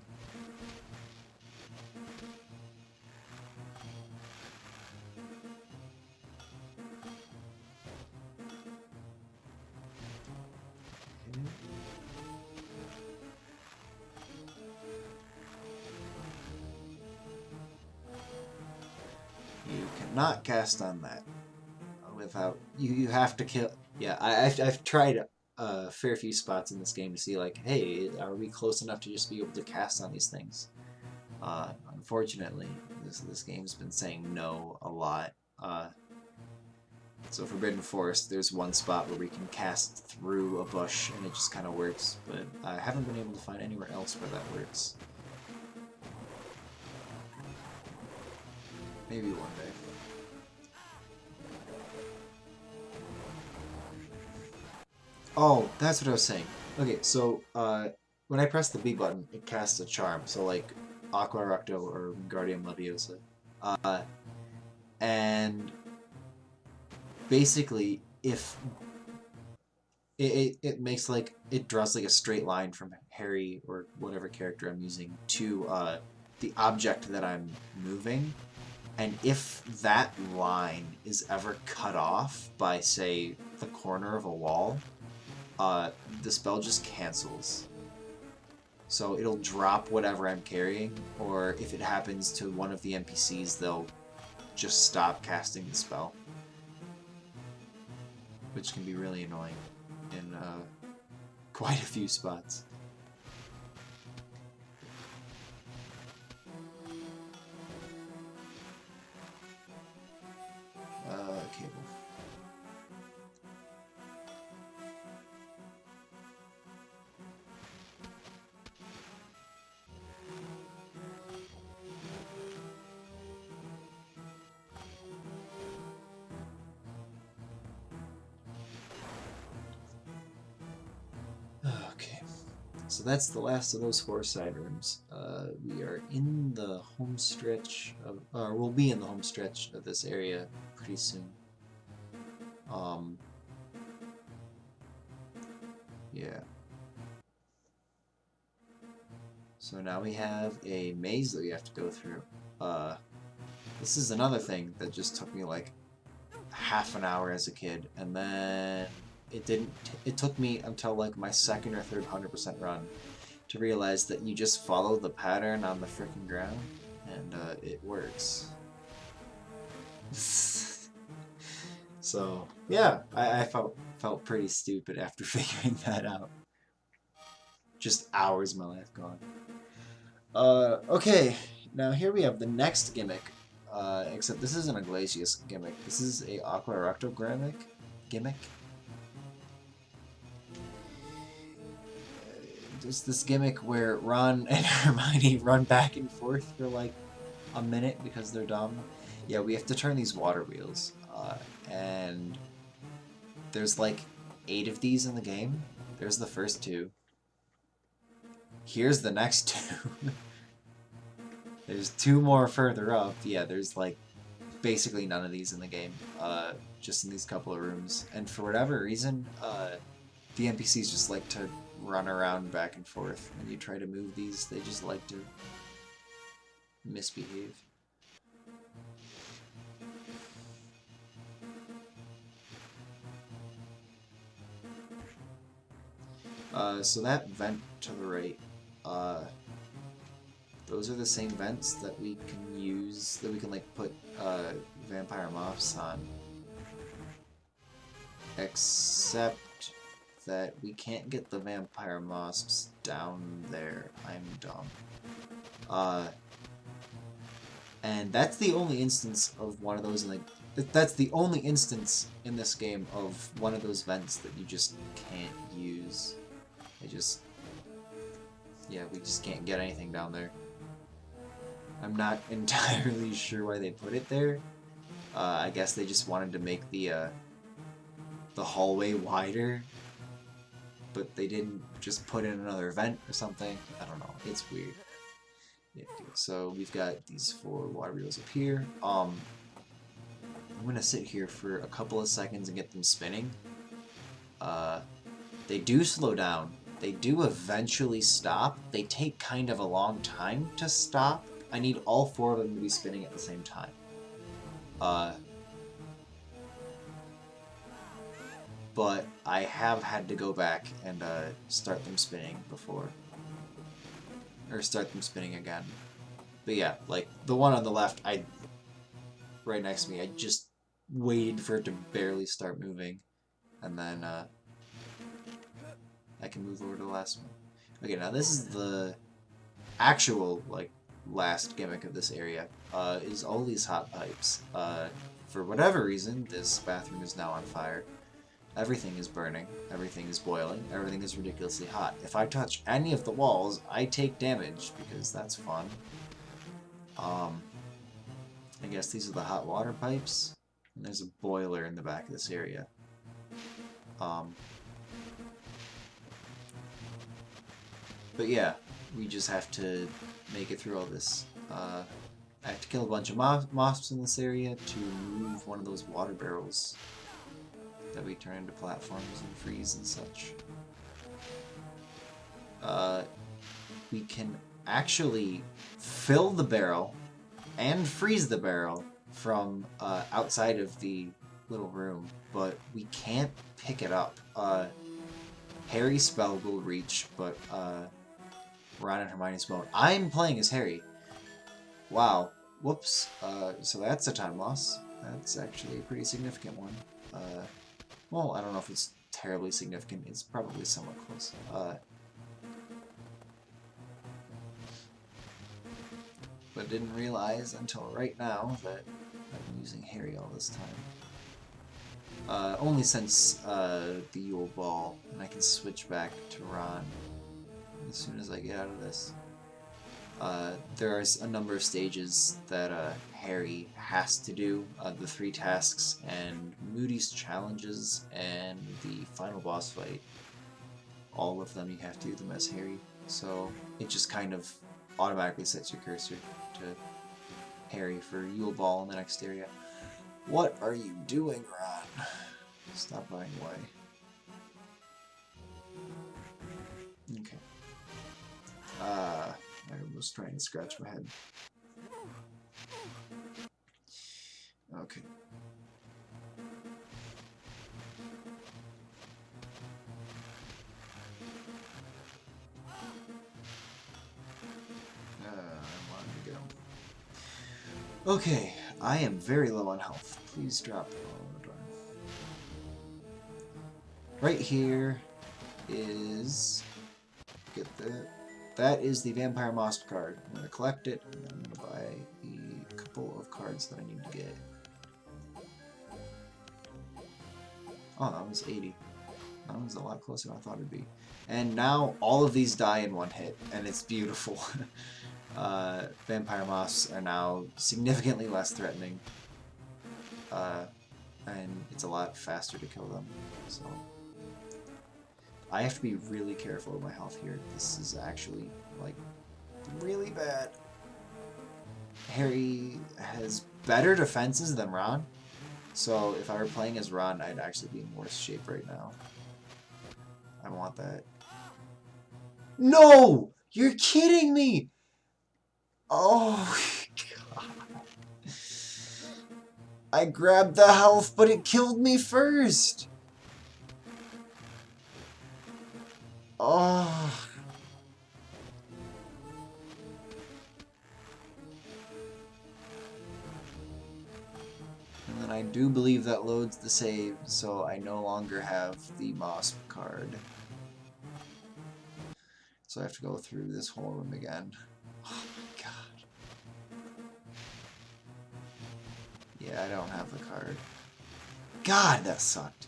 You cannot cast on that without you have to kill. Yeah, I've tried a fair few spots in this game to see like, hey, are we close enough to just be able to cast on these things? Unfortunately, this game's been saying no a lot. So Forbidden Forest, there's one spot where we can cast through a bush and it just kind of works, but I haven't been able to find anywhere else where that works. Maybe one day. Oh, that's what I was saying. Okay, so when I press the B button, it casts a charm. So like Aqua Recto or Guardian Leviosa. And basically, if it makes like, it draws like a straight line from Harry or whatever character I'm using to the object that I'm moving. And if that line is ever cut off by, say, the corner of a wall, the spell just cancels. So it'll drop whatever I'm carrying, or if it happens to one of the NPCs, they'll just stop casting the spell. Which can be really annoying in quite a few spots. Cable. Okay, so that's the last of those 4 side rooms. We are in the home stretch of, or we'll be in the home stretch of this area pretty soon. Yeah. So now we have a maze that we have to go through. This is another thing that just took me like half an hour as a kid, and then it took me until like my second or third 100% run to realize that you just follow the pattern on the freaking ground, and it works. So yeah, I felt pretty stupid after figuring that out. Just hours of my life gone. Okay, now here we have the next gimmick. Except this isn't a Glacius gimmick. This is a Aqua Recto gimmick. There's this gimmick where Ron and Hermione run back and forth for like a minute because they're dumb. Yeah, we have to turn these water wheels. And there's like 8 of these in the game. There's the first 2. Here's the next 2. There's 2 more further up. Yeah, there's like basically none of these in the game. Just in these couple of rooms. And for whatever reason, the NPCs just like to run around back and forth. When you try to move these, they just like to misbehave. So that vent to the right, those are the same vents that we can use, that we can like put vampire moths on. Except that we can't get the vampire moths down there. I'm dumb. And that's the only instance of one of those in the... That's the only instance in this game of one of those vents that you just can't use. Yeah, we just can't get anything down there. I'm not entirely sure why they put it there. I guess they just wanted to make the hallway wider, but they didn't just put in another vent or something. I don't know. It's weird. Yeah, so we've got these 4 water wheels up here. I'm gonna sit here for a couple of seconds and get them spinning. They do slow down. They do eventually stop. They take kind of a long time to stop. I need all 4 of them to be spinning at the same time. But I have had to go back and start them spinning before. Or start them spinning again. But yeah, like, the one on the left, right next to me, I just waited for it to barely start moving. And then, I can move over to the last one. Okay, now this is the actual, like, last gimmick of this area, is all these hot pipes. For whatever reason, this bathroom is now on fire. Everything is burning, everything is boiling, everything is ridiculously hot. If I touch any of the walls, I take damage, because that's fun. I guess these are the hot water pipes, and there's a boiler in the back of this area. But yeah, we just have to make it through all this. I have to kill a bunch of moths in this area to move one of those water barrels that we turn into platforms and freeze and such. We can actually fill the barrel and freeze the barrel from outside of the little room, but we can't pick it up. Harry's spell will reach, but Ron and Hermione's won't. I'm playing as Harry. Wow. Whoops. So that's a time loss. That's actually a pretty significant one. Well, I don't know if it's terribly significant. It's probably somewhat close. But didn't realize until right now that I've been using Harry all this time. Only since the Yule Ball, and I can switch back to Ron as soon as I get out of this. There are a number of stages that Harry has to do, the 3 tasks, and Moody's challenges, and the final boss fight. All of them you have to do them as Harry, so it just kind of automatically sets your cursor to Harry for Yule Ball in the next area. What are you doing, Ron? Stop running away. Okay. was trying to scratch my head. Okay. I wanted to go. Okay, I am very low on health. Please drop. Oh, darn. Right here is... Get the... That is the Vampire Moss card. I'm going to collect it, and then I'm going to buy the couple of cards that I need to get. Oh, that was 80. That was a lot closer than I thought it'd be. And now all of these die in one hit, and it's beautiful. Vampire Moths are now significantly less threatening. And it's a lot faster to kill them. So I have to be really careful with my health here. This is actually, like, really bad. Harry has better defenses than Ron. So if I were playing as Ron, I'd actually be in worse shape right now. I want that. No! You're kidding me! Oh, God. I grabbed the health, but it killed me first! Oh. And then I do believe that loads the save, so I no longer have the Moss card. So I have to go through this whole room again. Oh my god. Yeah, I don't have the card. God, that sucked.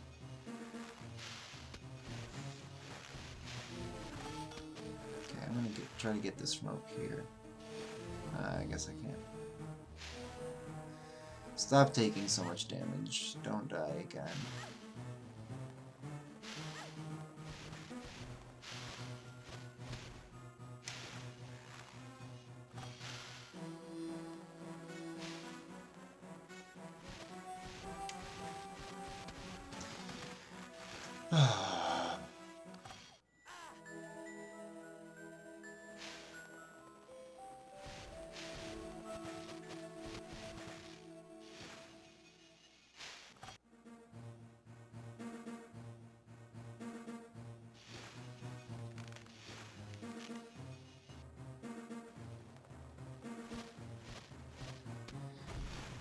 Okay, I'm gonna try to get this from up here. I guess I can't. Stop taking so much damage. Don't die again.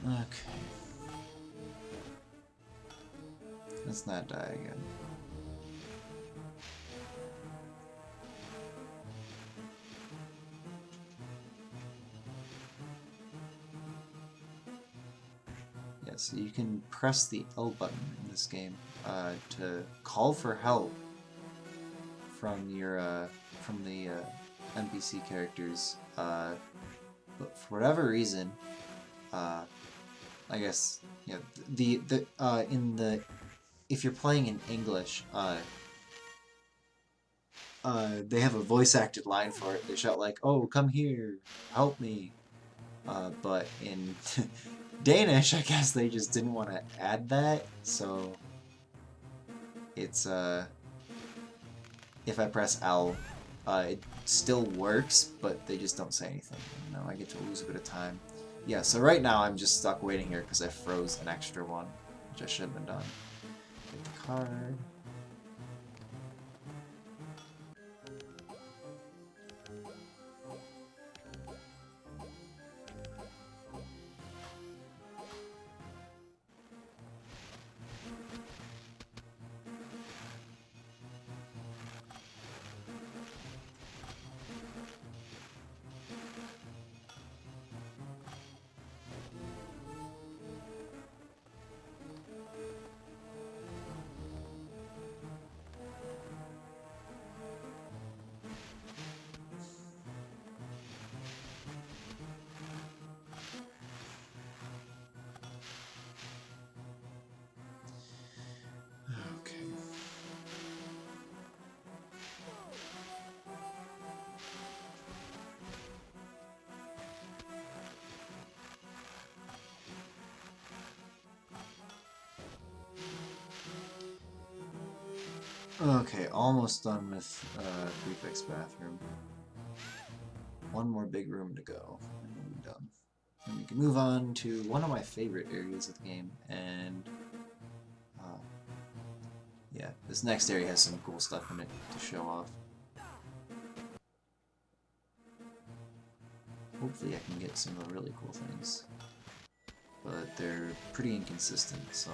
Okay. Let's not die again. Yeah, so you can press the L button in this game to call for help from your from the NPC characters. But for whatever reason, I guess yeah, if you're playing in English, they have a voice acted line for it. They shout like, "Oh, come here, help me." But in Danish, I guess they just didn't want to add that, so it's if I press L, it still works, but they just don't say anything. You know, I get to lose a bit of time. Yeah, so right now I'm just stuck waiting here because I froze an extra one, which I should have been done. Get the card. Okay, almost done with Prefect's bathroom. one more big room to go, and we'll be done. And we can move on to one of my favorite areas of the game, and yeah, this next area has some cool stuff in it to show off. Hopefully I can get some of the really cool things. But they're pretty inconsistent, so...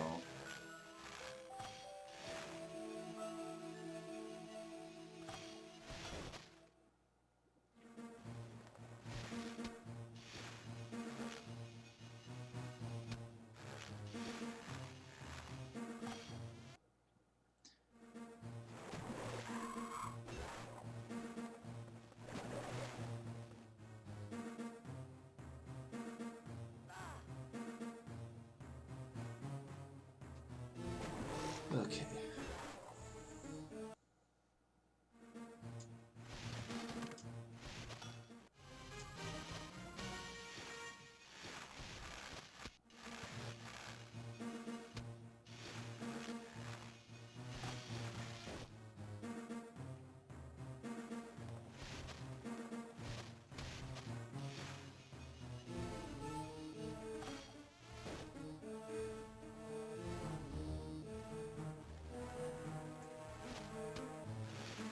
Okay.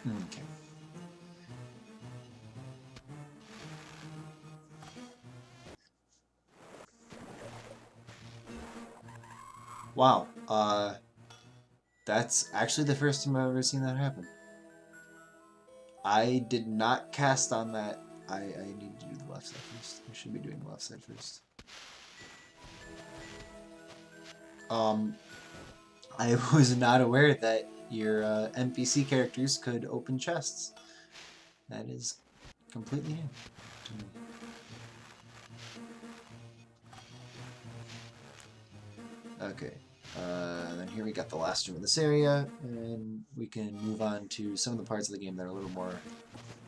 Okay. Wow, that's actually the first time I've ever seen that happen. I did not cast on that. I need to do the left side first. I should be doing the left side first. I was not aware that your NPC characters could open chests. That is completely new to me. Okay, then here we got the last room in this area, and we can move on to some of the parts of the game that are a little more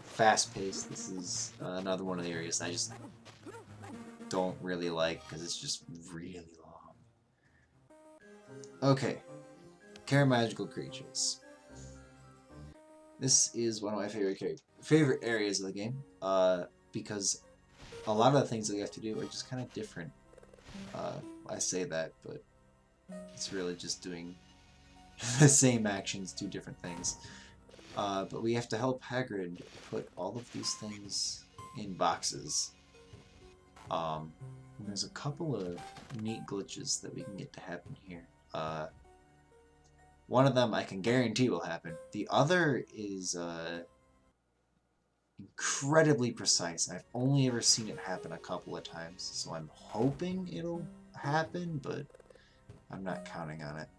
fast-paced. This is another one of the areas I just don't really like because it's just really long. Okay, Care Magical Creatures. This is one of my favorite areas of the game, because a lot of the things that you have to do are just kind of different. I say that, but it's really just doing the same actions, do different things. But we have to help Hagrid put all of these things in boxes. There's a couple of neat glitches that we can get to happen here. One of them I can guarantee will happen. The other is incredibly precise. I've only ever seen it happen a couple of times, so I'm hoping it'll happen, but I'm not counting on it.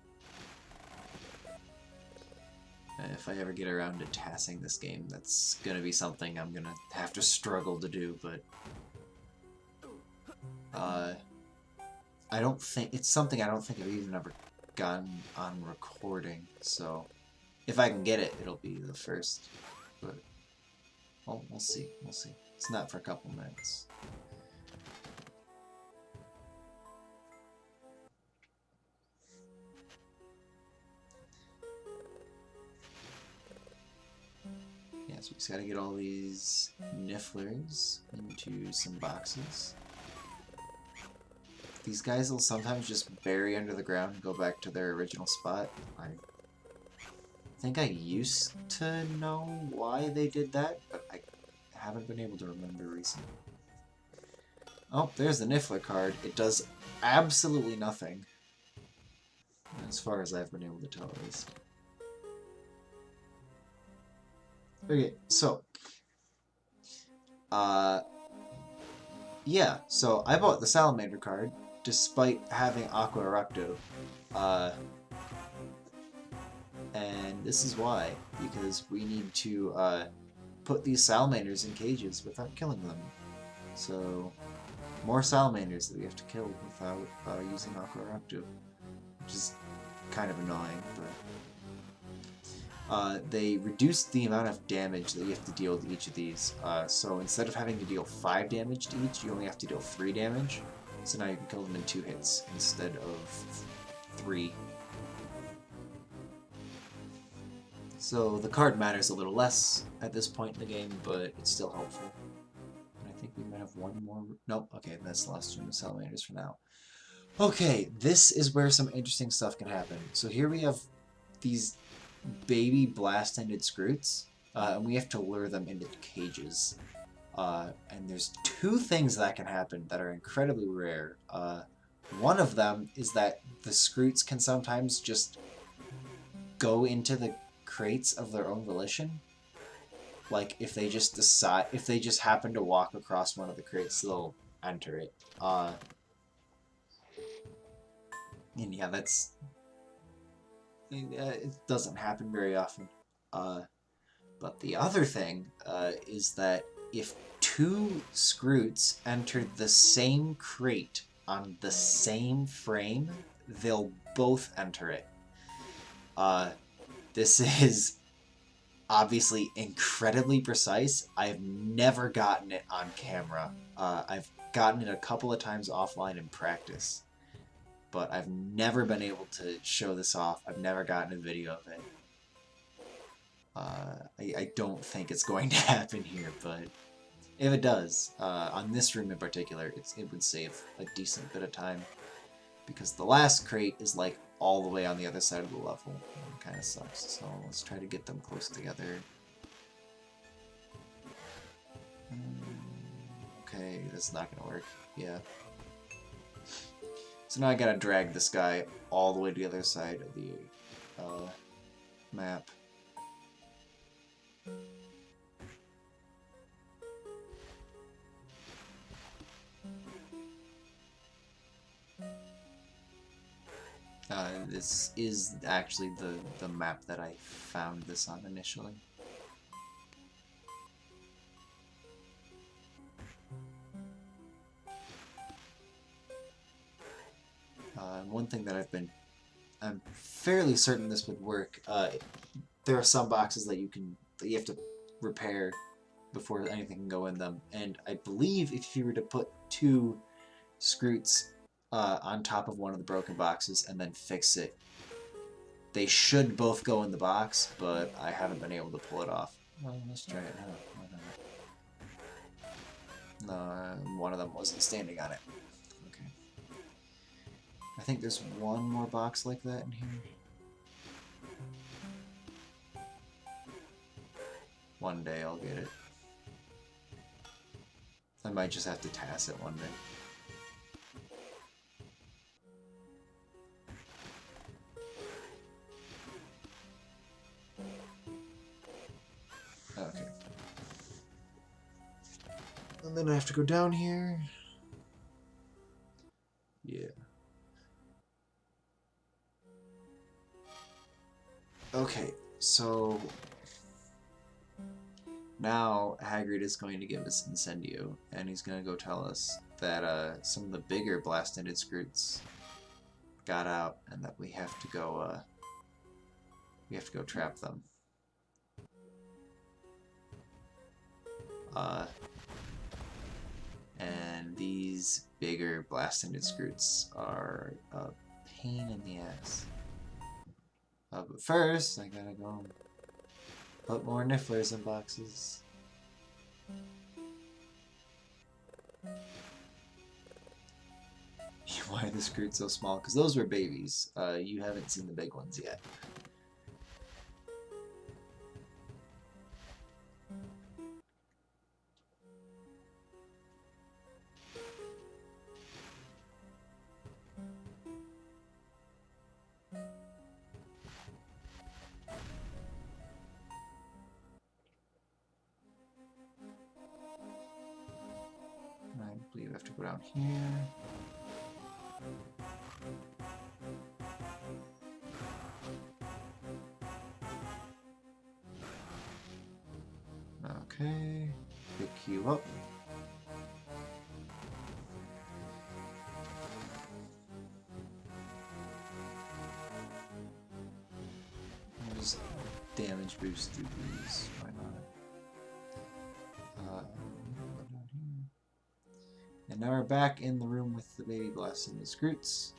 If I ever get around to tassing this game, that's gonna be something I'm gonna have to struggle to do, but I don't think it's something I don't think I've even ever gotten on recording, so if I can get it, it'll be the first, but we'll see, we'll see. It's not for a couple minutes. Yeah, so we just gotta get all these nifflers into some boxes. These guys will sometimes just bury under the ground and go back to their original spot. I think I used to know why they did that, but I haven't been able to remember recently. Oh, there's the Niffler card. It does absolutely nothing, as far as I've been able to tell at least. Okay, so yeah, so I bought the Salamander card despite having Aqua Eructo. And this is why, because we need to put these salamanders in cages without killing them. So, more salamanders that we have to kill without using Aqua Eructo, which is kind of annoying, but they reduce the amount of damage that you have to deal to each of these. So instead of having to deal 5 damage to each, you only have to deal 3 damage. So now you can kill them in 2 hits instead of 3. So the card matters a little less at this point in the game, but it's still helpful. one more. Nope. Okay, that's the last room of salamanders for now. Okay, this is where some interesting stuff can happen. So here we have these baby blast-ended scroots, and we have to lure them into cages. And there's two things that can happen that are incredibly rare. One of them is that the scroots can sometimes just go into the crates of their own volition. Like, if they just decide, if they just happen to walk across one of the crates, they'll enter it. And yeah, that's... it doesn't happen very often. But the other thing is that if two scroots enter the same crate on the same frame, they'll both enter it. This is obviously incredibly precise. I've never gotten it on camera. I've gotten it a couple of times offline in practice, but I've never been able to show this off. I've never gotten a video of it. I don't think it's going to happen here, but if it does, on this room in particular, it would save a decent bit of time, because the last crate is like all the way on the other side of the level. It kind of sucks, so let's try to get them close together. Okay, that's not gonna work. Yeah. So now I gotta drag this guy all the way to the other side of the map. This is actually the map that I found this on initially. One thing that I'm fairly certain this would work. There are some boxes that you have to repair before anything can go in them, and I believe if you were to put two scroots on top of one of the broken boxes and then fix it, they should both go in the box, but I haven't been able to pull it off. Well, let's try it now. No, one of them wasn't standing on it. Okay. I think there's one more box like that in here. One day I'll get it. I might just have to TAS it one day. Okay. And then I have to go down here. Yeah. Okay, so now Hagrid is going to give us Incendio, and he's going to go tell us that some of the bigger blast-ended scroots got out, and that we have to go trap them. And these bigger blast-ended scroots are a pain in the ass. But first, I gotta go put more nifflers in boxes. Why are the scroots so small? Because those were babies. You haven't seen the big ones yet. I believe I have to go down here. Okay, pick you up. Just damage boost through these, why not? And now we're back in the room with the baby blast and the scroots.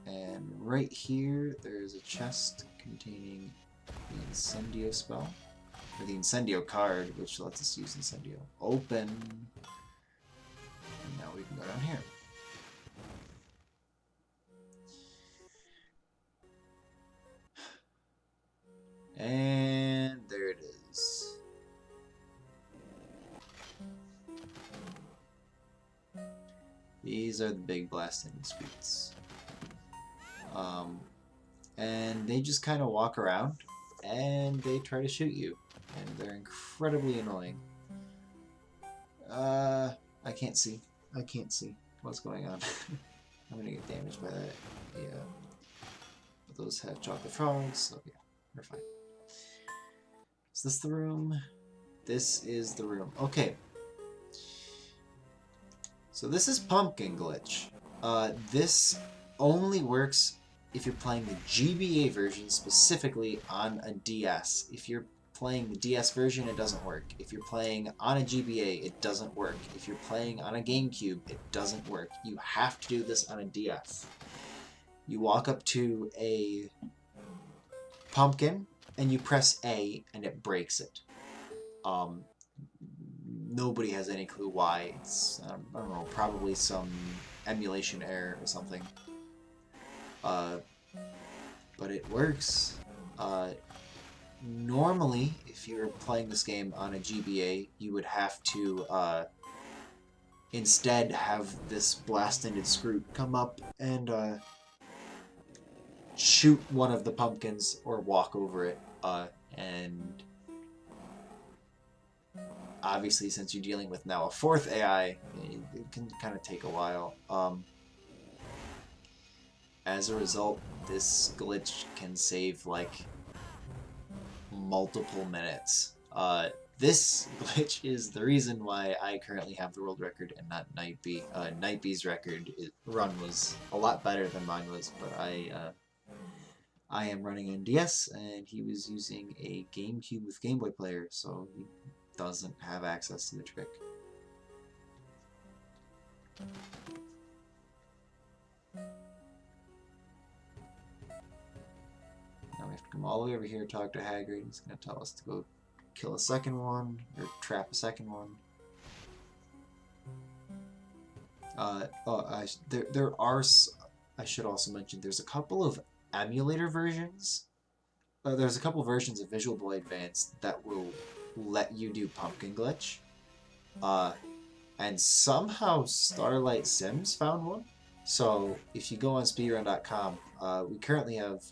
And right here, there's a chest containing the Incendio spell. or the Incendio card, which lets us use Incendio. Open. And now we can go down here. And there it is. These are the big blast-ended screens. And they just kind of walk around and they try to shoot you. And they're incredibly annoying. I can't see. I can't see what's going on. I'm gonna get damaged by that. Yeah. But those have chocolate frogs, so yeah, we're fine. Is this the room? This is the room. Okay. So this is Pumpkin Glitch. This only works if you're playing the GBA version specifically on a DS. If you're playing the DS version, it doesn't work. If you're playing on a GBA, it doesn't work. If you're playing on a GameCube, it doesn't work. You have to do this on a DS. You walk up to a pumpkin, and you press A, and it breaks it. Nobody has any clue why. It's, I don't know, probably some emulation error or something. But it works. Normally, if you're playing this game on a GBA, you would have to instead have this blast-ended screw come up and shoot one of the pumpkins or walk over it. And obviously, since you're dealing with now a fourth AI, it can kind of take a while. As a result, this glitch can save like multiple minutes. This glitch is the reason why I currently have the world record and not Nightbee. Nightbee's run was a lot better than mine was, but I am running on DS, and he was using a GameCube with Game Boy player, so he doesn't have access to the trick. Now we have to come all the way over here, talk to Hagrid. He's going to tell us to go kill a second one, or trap a second one. There are, I should also mention, there's a couple of emulator versions. There's a couple versions of Visual Boy Advance that will let you do Pumpkin Glitch. And somehow Starlight Sims found one. So if you go on speedrun.com, we currently have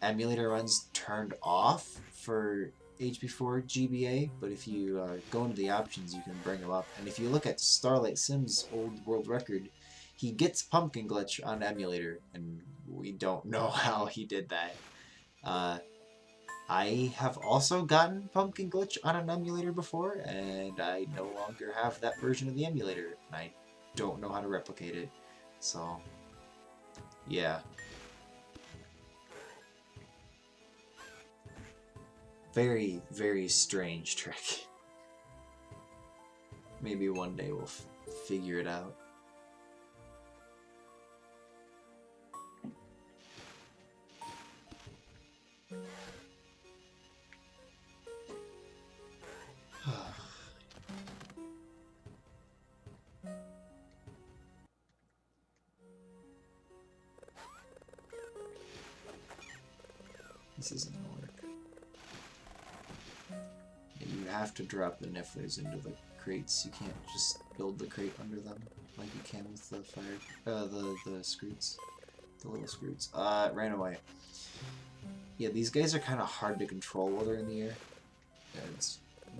emulator runs turned off for HP4 GBA, but if you go into the options, you can bring them up. And if you look at Starlight Sims' old world record, he gets Pumpkin Glitch on emulator, and we don't know how he did that. I have also gotten Pumpkin Glitch on an emulator before, and I no longer have that version of the emulator, and I don't know how to replicate it. So, yeah. Very, very strange trick. Maybe one day we'll figure it out. This isn't gonna work. Yeah, you have to drop the nifflers into the crates. You can't just build the crate under them like you can with the the scroots. The little scroots. Ran away. Yeah, these guys are kind of hard to control while they're in the air. It's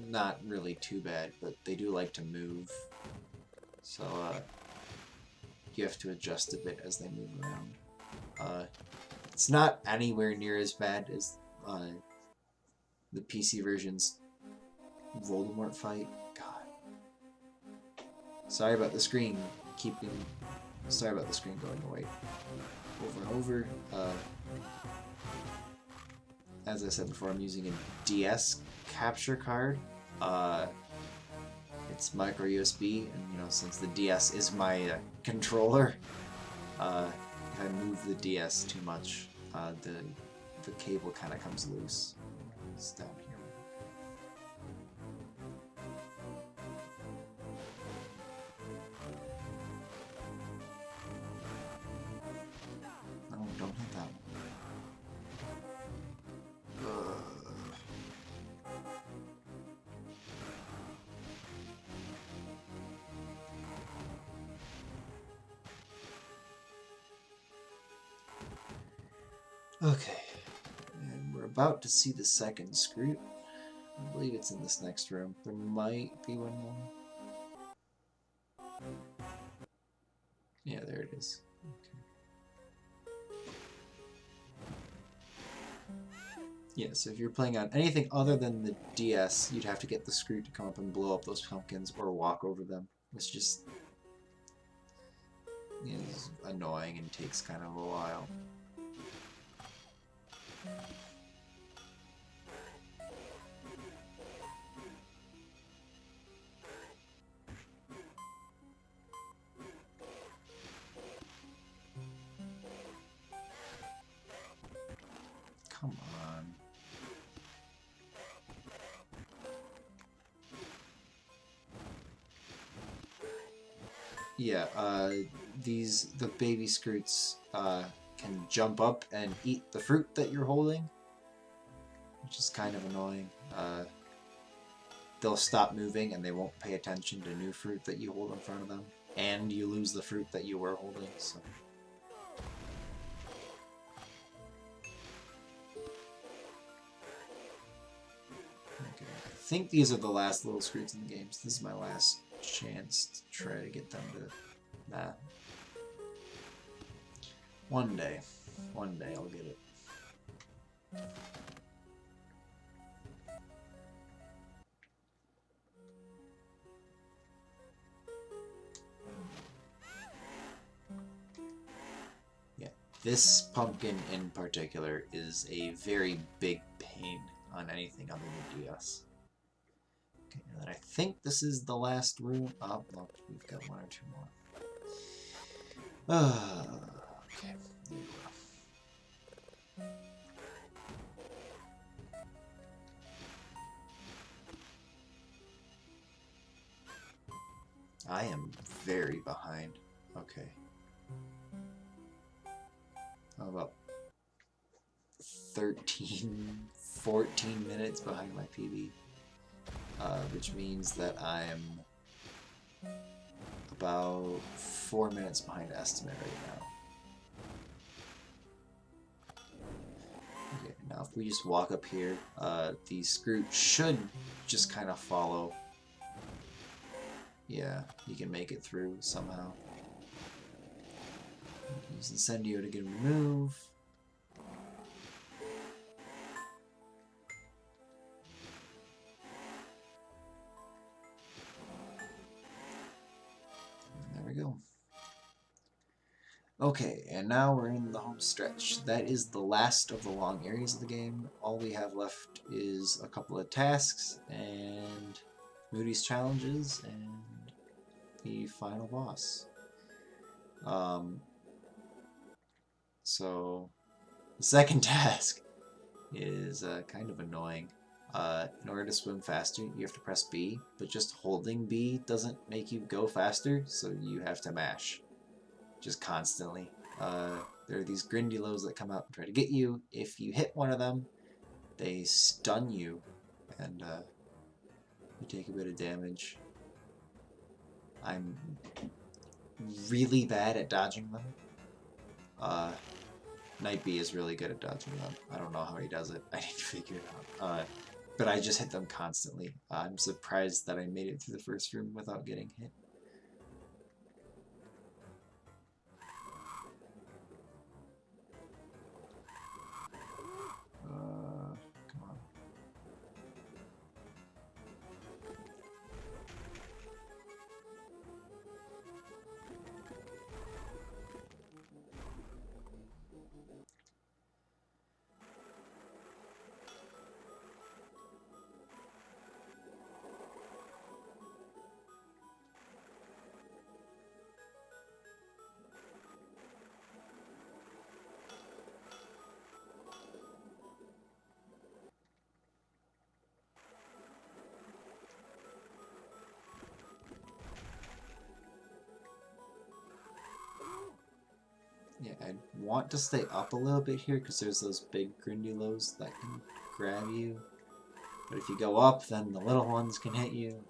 not really too bad, but they do like to move. So, you have to adjust a bit as they move around. It's not anywhere near as bad as the PC version's Voldemort fight. God. Sorry about the screen Sorry about the screen going away over and over. As I said before, I'm using a DS capture card. It's micro USB, and you know, since the DS is my controller, if I move the DS too much, the cable kind of comes loose. It's down here. Okay, and we're about to see the second Scroot. I believe it's in this next room. There might be one more. Yeah, there it is. Okay. Yeah, so if you're playing on anything other than the DS, you'd have to get the Scroot to come up and blow up those pumpkins or walk over them. It's just is annoying and takes kind of a while. Come on. Yeah, the baby Scroots can jump up and eat the fruit that you're holding, which is kind of annoying. They'll stop moving and they won't pay attention to new fruit that you hold in front of them, and you lose the fruit that you were holding. So. Okay, I think these are the last little Scroots in the game, so this is my last chance to try to get them to... Nah. One day I'll get it. Yeah, this pumpkin in particular is a very big pain on anything other than DS. Okay, and then I think this is the last room. Oh, no, we've got one or two more. Okay, there you go. I am very behind. Okay. How about 13, 14 minutes behind my PB? Which means that I'm about 4 minutes behind estimate right now. Okay, now if we just walk up here, the Scroot should just kind of follow. Yeah, he can make it through somehow. Use Incendio to get him to move. There we go. Okay, and now we're in the home stretch. That is the last of the long areas of the game. All we have left is a couple of tasks and Moody's challenges and the final boss. So the second task is kind of annoying. In order to swim faster, you have to press B, but just holding B doesn't make you go faster, so you have to mash. Just constantly. There are these Grindylows that come out and try to get you. If you hit one of them, they stun you, and you take a bit of damage. I'm really bad at dodging them. Night B is really good at dodging them. I don't know how he does it. I need to figure it out. But I just hit them constantly. I'm surprised that I made it through the first room without getting hit. Come on. Yeah, I want to stay up a little bit here because there's those big Grindylows that can grab you. But if you go up, then the little ones can hit you.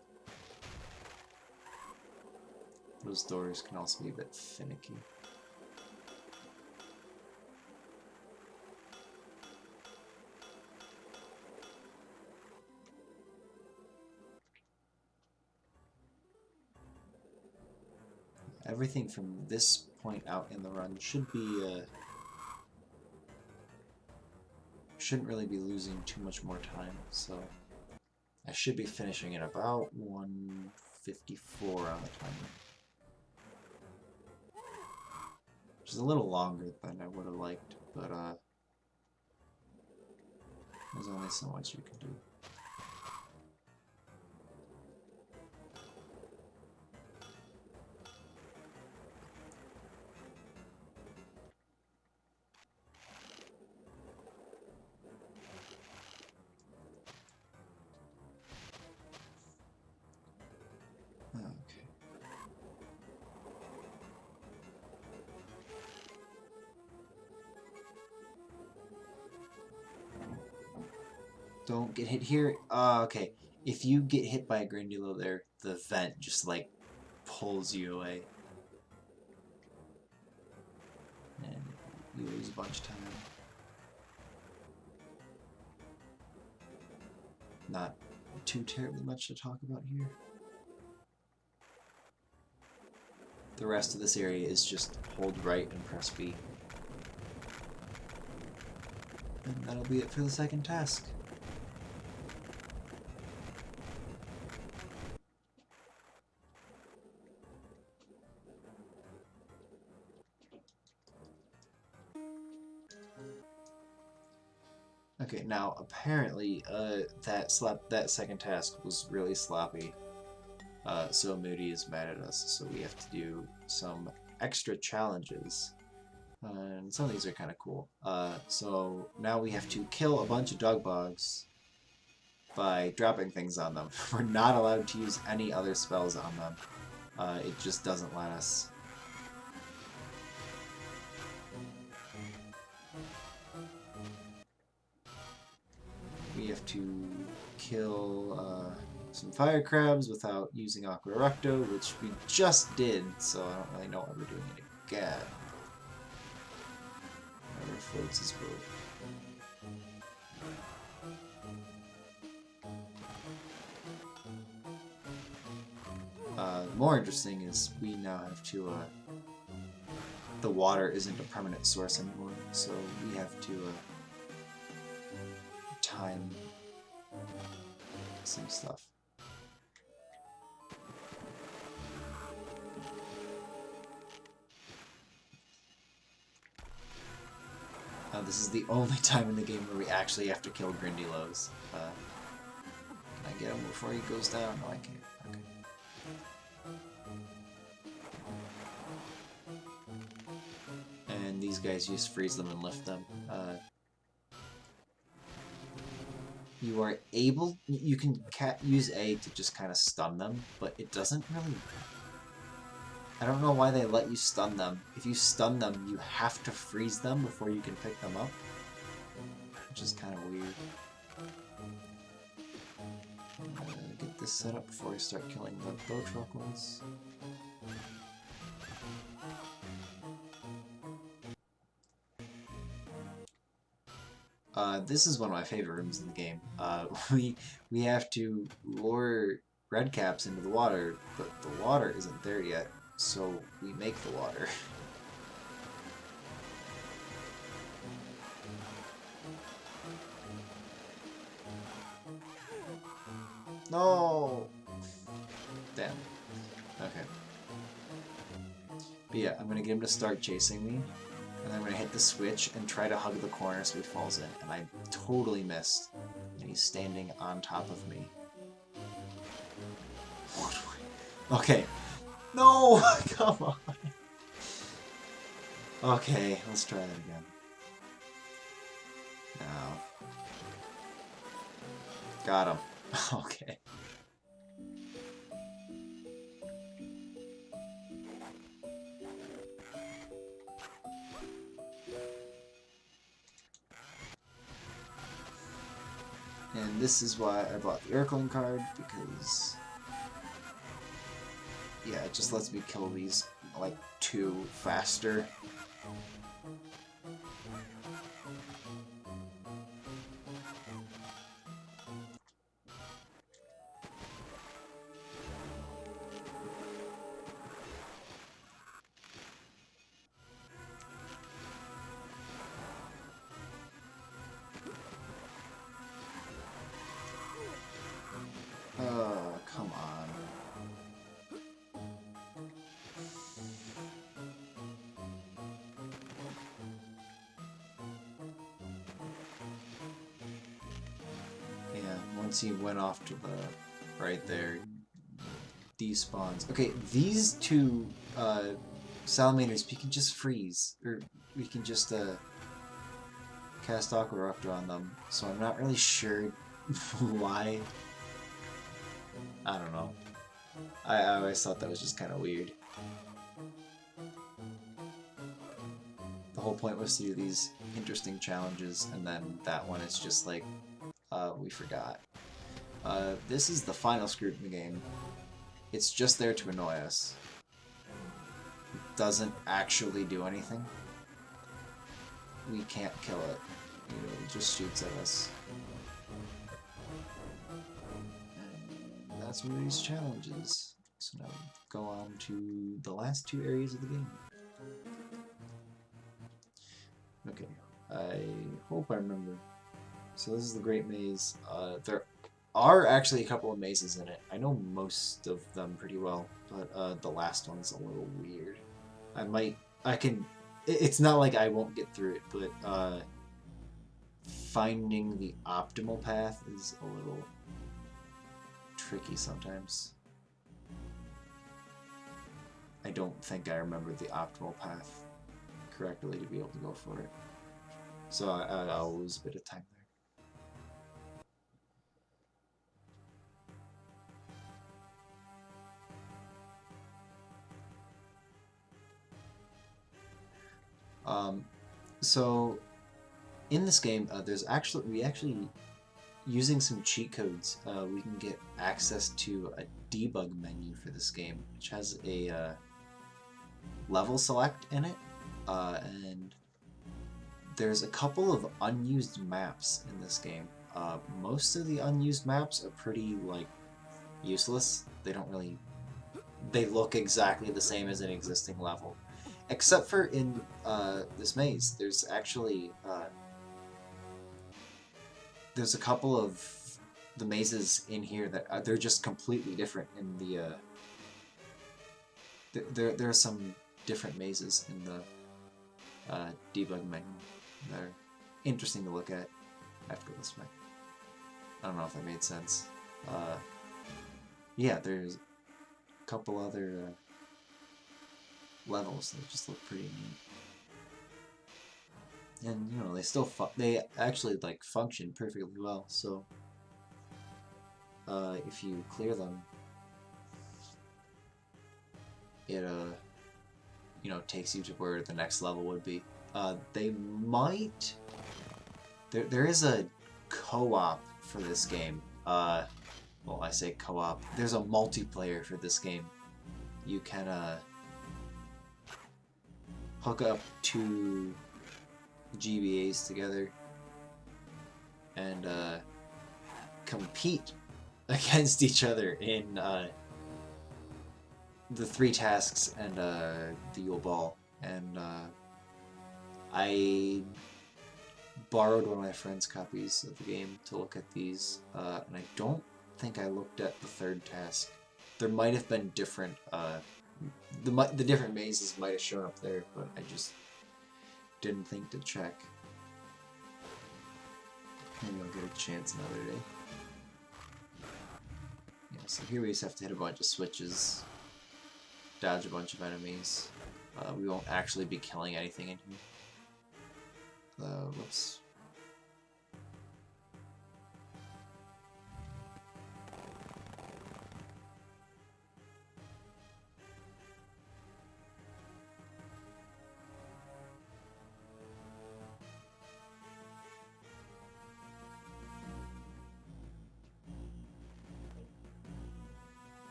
Those doors can also be a bit finicky. everything from this point out in the run should be, shouldn't really be losing too much more time, so I should be finishing at about 1:54 on the timer. Which is a little longer than I would have liked, but there's only so much you can do. Okay. Don't get hit here. Okay. If you get hit by a Grandulo there, the vent just like pulls you away. And you lose a bunch of time. Not too terribly much to talk about here. The rest of this area is just hold right and press B. And that'll be it for the second task. Okay, now apparently that second task was really sloppy. So Moody is mad at us, so we have to do some extra challenges. And some of these are kind of cool. So now we have to kill a bunch of dog bugs by dropping things on them. We're not allowed to use any other spells on them. It just doesn't let us. We have to kill some fire crabs without using Aqua Recto, which we just did, so I don't really know why we're doing it again. Whatever floats his boat. More interesting is we now have to, the water isn't a permanent source anymore, so we have to time some stuff. This is the only time in the game where we actually have to kill Grindylows. Can I get him before he goes down? No, I can't. Okay. And these guys, you just freeze them and lift them. You are able... You can use A to just kind of stun them, but it doesn't really... I don't know why they let you stun them. If you stun them, you have to freeze them before you can pick them up. Which is kind of weird. Get this set up before I start killing the Botrycals. This is one of my favorite rooms in the game. We have to lure redcaps into the water, but the water isn't there yet, so we make the water. No! Damn. Okay. But yeah, I'm gonna get him to start chasing me. And I'm going to hit the switch and try to hug the corner so he falls in. And I totally missed. And he's standing on top of me. Okay. No! Come on! Okay, let's try that again. Now. Got him. Okay. And this is why I bought the Urkling card, because... yeah, it just lets me kill these, like, 2 faster. once you went off to the right there, despawns. Okay, these two salamanders, we can just freeze, or we can just cast Aqua Raptor on them. So I'm not really sure why. I don't know. I always thought that was just kind of weird. The whole point was to do these interesting challenges, and then that one is just like, we forgot. This is the final scrutiny game. It's just there to annoy us. It doesn't actually do anything. We can't kill it. You know, it just shoots at us. And that's one of these challenges. So now we go on to the last two areas of the game. Okay, I hope I remember. So this is the Great Maze. There are actually a couple of mazes in it. I know most of them pretty well, but the last one's a little weird. It's not like I won't get through it, but finding the optimal path is a little tricky sometimes. I don't think I remember the optimal path correctly to be able to go for it. So I'll lose a bit of time there. So in this game, we actually using some cheat codes, we can get access to a debug menu for this game, which has a level select in it, and there's a couple of unused maps in this game. Most of the unused maps are pretty, like, useless. They look exactly the same as an existing level. Except for in this maze, there's actually there's a couple of the mazes in here that they're just completely different in the there are some different mazes in the debug menu that are interesting to look at. I have to go this way. I don't know if that made sense. Yeah, there's a couple other levels that just look pretty neat, and you know they actually like function perfectly well. So if you clear them, it you know, takes you to where the next level would be. They might. There is a co-op for this game. Well, I say co-op. There's a multiplayer for this game. You can hook up two GBAs together and compete against each other in the 3 tasks and the Yule Ball. And I borrowed one of my friend's copies of the game to look at these, and I don't think I looked at the 3rd task. There might have been different, the different mazes might have shown up there, but I just didn't think to check. Maybe I'll get a chance another day. Yeah, so here we just have to hit a bunch of switches, dodge a bunch of enemies. We won't actually be killing anything in here. Whoops.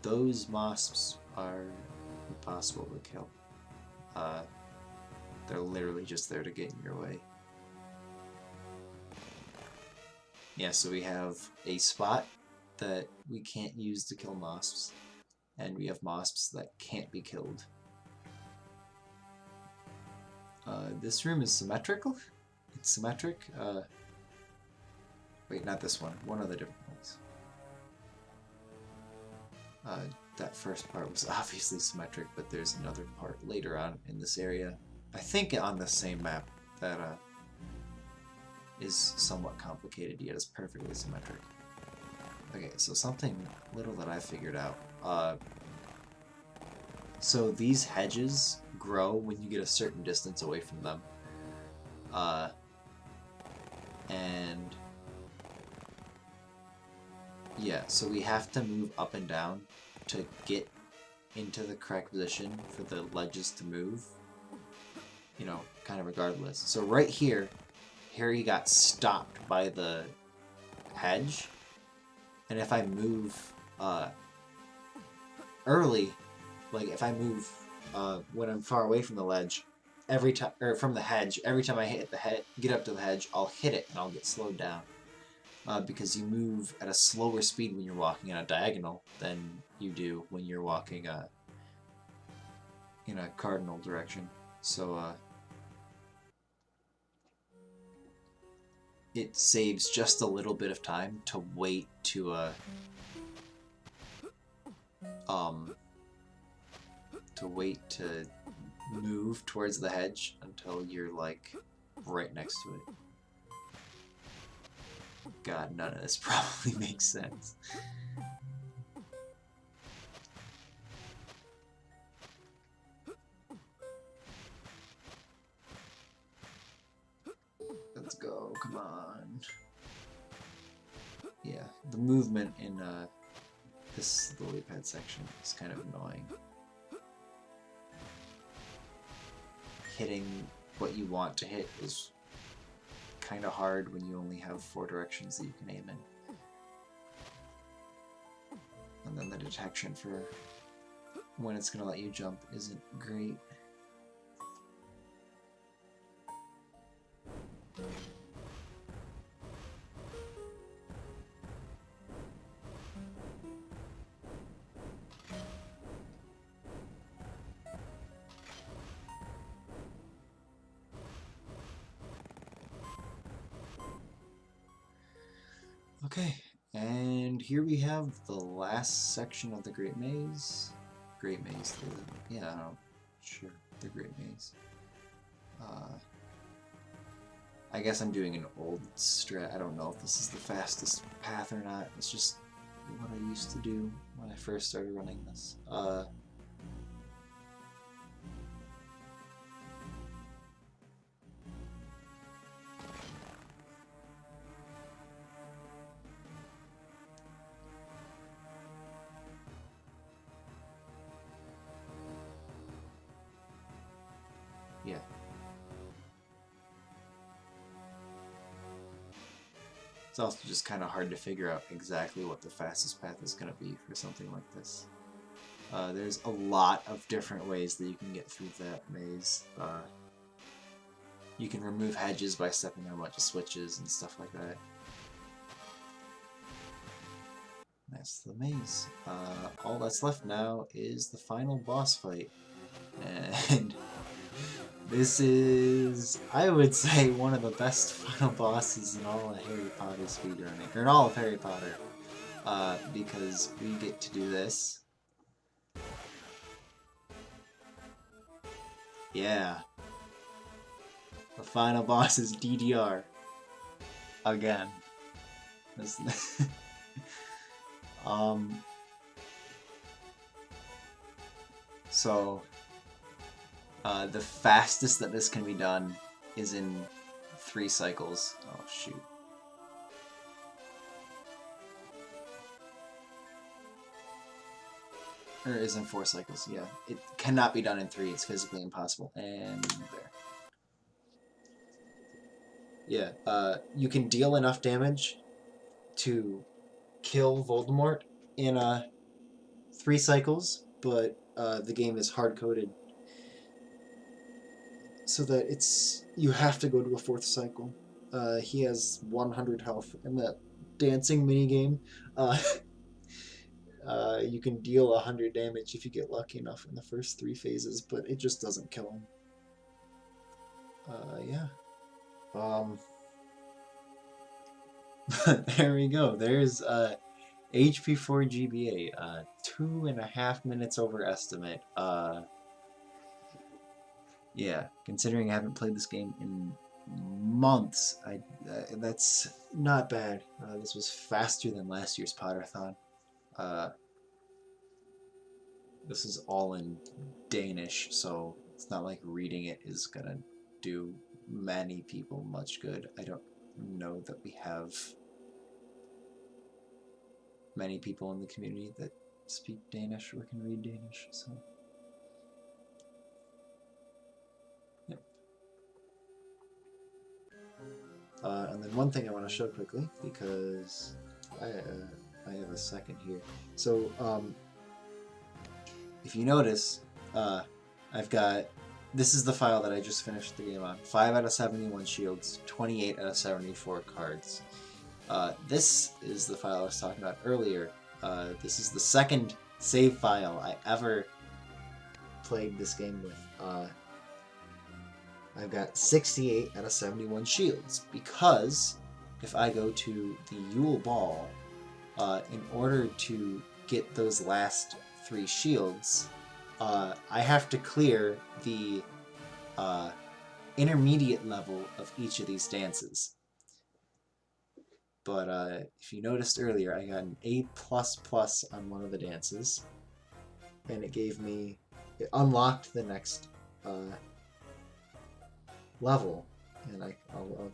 Those mosps are impossible to kill. They're literally just there to get in your way. Yeah, so we have a spot that we can't use to kill mosps, and we have mosps that can't be killed. This room is symmetrical? It's symmetric? Wait, not this one. One of the different ones. That first part was obviously symmetric, but there's another part later on in this area, I think on the same map, that is somewhat complicated yet is perfectly symmetric. Okay, so something little that I figured out. So these hedges grow when you get a certain distance away from them. And yeah, so we have to move up and down to get into the correct position for the ledges to move. You know, kind of regardless. So right here, Harry got stopped by the hedge, and if I move early, like if I move when I'm far away from the ledge, every time or from the hedge, every time I hit the get up to the hedge, I'll hit it and I'll get slowed down. Because you move at a slower speed when you're walking in a diagonal than you do when you're walking in a cardinal direction. So it saves just a little bit of time to wait to move towards the hedge until you're like right next to it. God, none of this probably makes sense. Let's go, come on. Yeah, the movement in this lily pad section is kind of annoying. Hitting what you want to hit is kind of hard when you only have 4 directions that you can aim in. And then the detection for when it's going to let you jump isn't great. Okay, and here we have the last section of the Great Maze. Great Maze, yeah, I don't know. Sure, the Great Maze. I guess I'm doing an old strat. I don't know if this is the fastest path or not. It's just what I used to do when I first started running this. Yeah. It's also just kind of hard to figure out exactly what the fastest path is going to be for something like this. There's a lot of different ways that you can get through that maze. You can remove hedges by stepping on a bunch of switches and stuff like that. That's the maze. All that's left now is the final boss fight. And this is, I would say, one of the best final bosses in all of Harry Potter speedrunning, or in all of Harry Potter, because we get to do this. Yeah. The final boss is DDR. Again. So, the fastest that this can be done is in 3 cycles. Oh, shoot. Or is in 4 cycles, yeah. It cannot be done in 3, it's physically impossible. And there. Yeah, you can deal enough damage to kill Voldemort in 3 cycles, but the game is hard-coded so that you have to go to a 4th cycle. He has 100 health in that dancing minigame. You can deal 100 damage if you get lucky enough in the first 3 phases, but it just doesn't kill him. Yeah. There we go. There's HP4 GBA, 2.5 minutes over estimate. Yeah, considering I haven't played this game in months, that's not bad. This was faster than last year's Potterthon. Uh, this is all in Danish, so it's not like reading it is gonna do many people much good. I don't know that we have many people in the community that speak Danish or can read Danish, so yep. And then one thing I want to show quickly, because I have a second here. So if you notice, I've got, this is the file that I just finished the game on. 5 out of 71 shields, 28 out of 74 cards. This is the file I was talking about earlier. This is the second save file I ever played this game with. I've got 68 out of 71 shields, because if I go to the Yule Ball, in order to get those last 3 shields, I have to clear the intermediate level of each of these dances. But if you noticed earlier, I got an A++ on one of the dances, and it gave me, it unlocked the next level, and I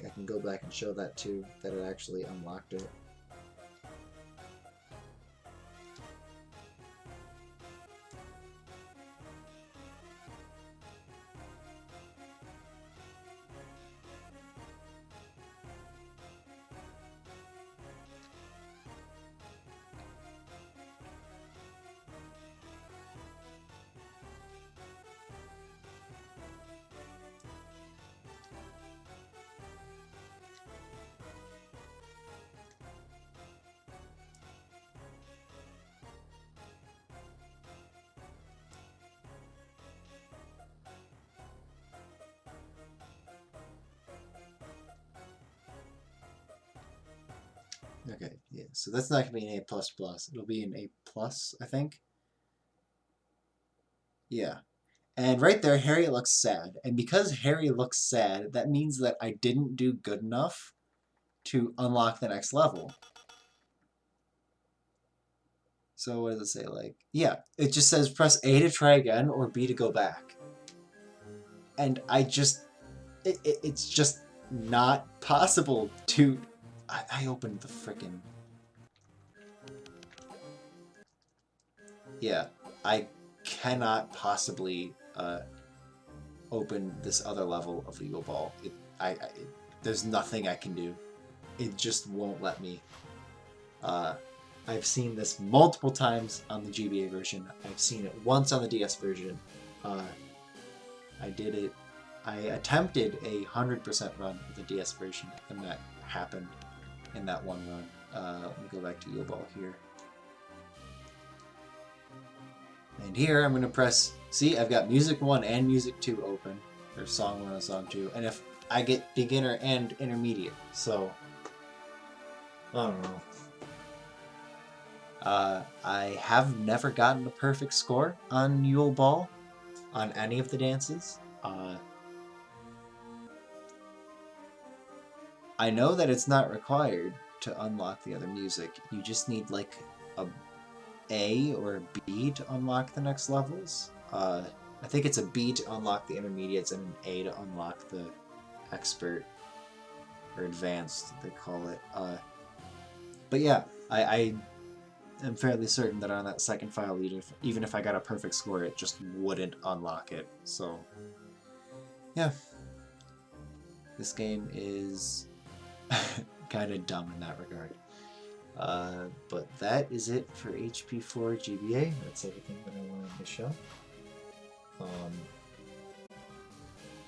can go back and show that too, that it actually unlocked it. Okay, yeah, so that's not going to be an A++. It'll be an A+, I think. Yeah. And right there, Harry looks sad. And because Harry looks sad, that means that I didn't do good enough to unlock the next level. So what does it say? Like, yeah, it just says press A to try again or B to go back. And I just, it's just not possible to, I opened the frickin', yeah, I cannot possibly open this other level of the Yule Ball. There's nothing I can do. It just won't let me. I've seen this multiple times on the GBA version. I've seen it once on the DS version. I did it. I attempted a 100% run of the DS version, and that happened in that one run. Let me go back to Yule Ball here. And here I'm going to press, see, I've got Music 1 and Music 2 open. There's Song 1 and Song 2. And if I get Beginner and Intermediate, so I don't know. I have never gotten a perfect score on Yule Ball on any of the dances. I know that it's not required to unlock the other music. You just need like a or a B to unlock the next levels. I think it's a B to unlock the intermediates and an A to unlock the expert or advanced, they call it. But yeah, I am fairly certain that on that second file, even if I got a perfect score, it just wouldn't unlock it. So yeah, this game is kind of dumb in that regard. But that is it for HP4 GBA. That's everything that I wanted to show.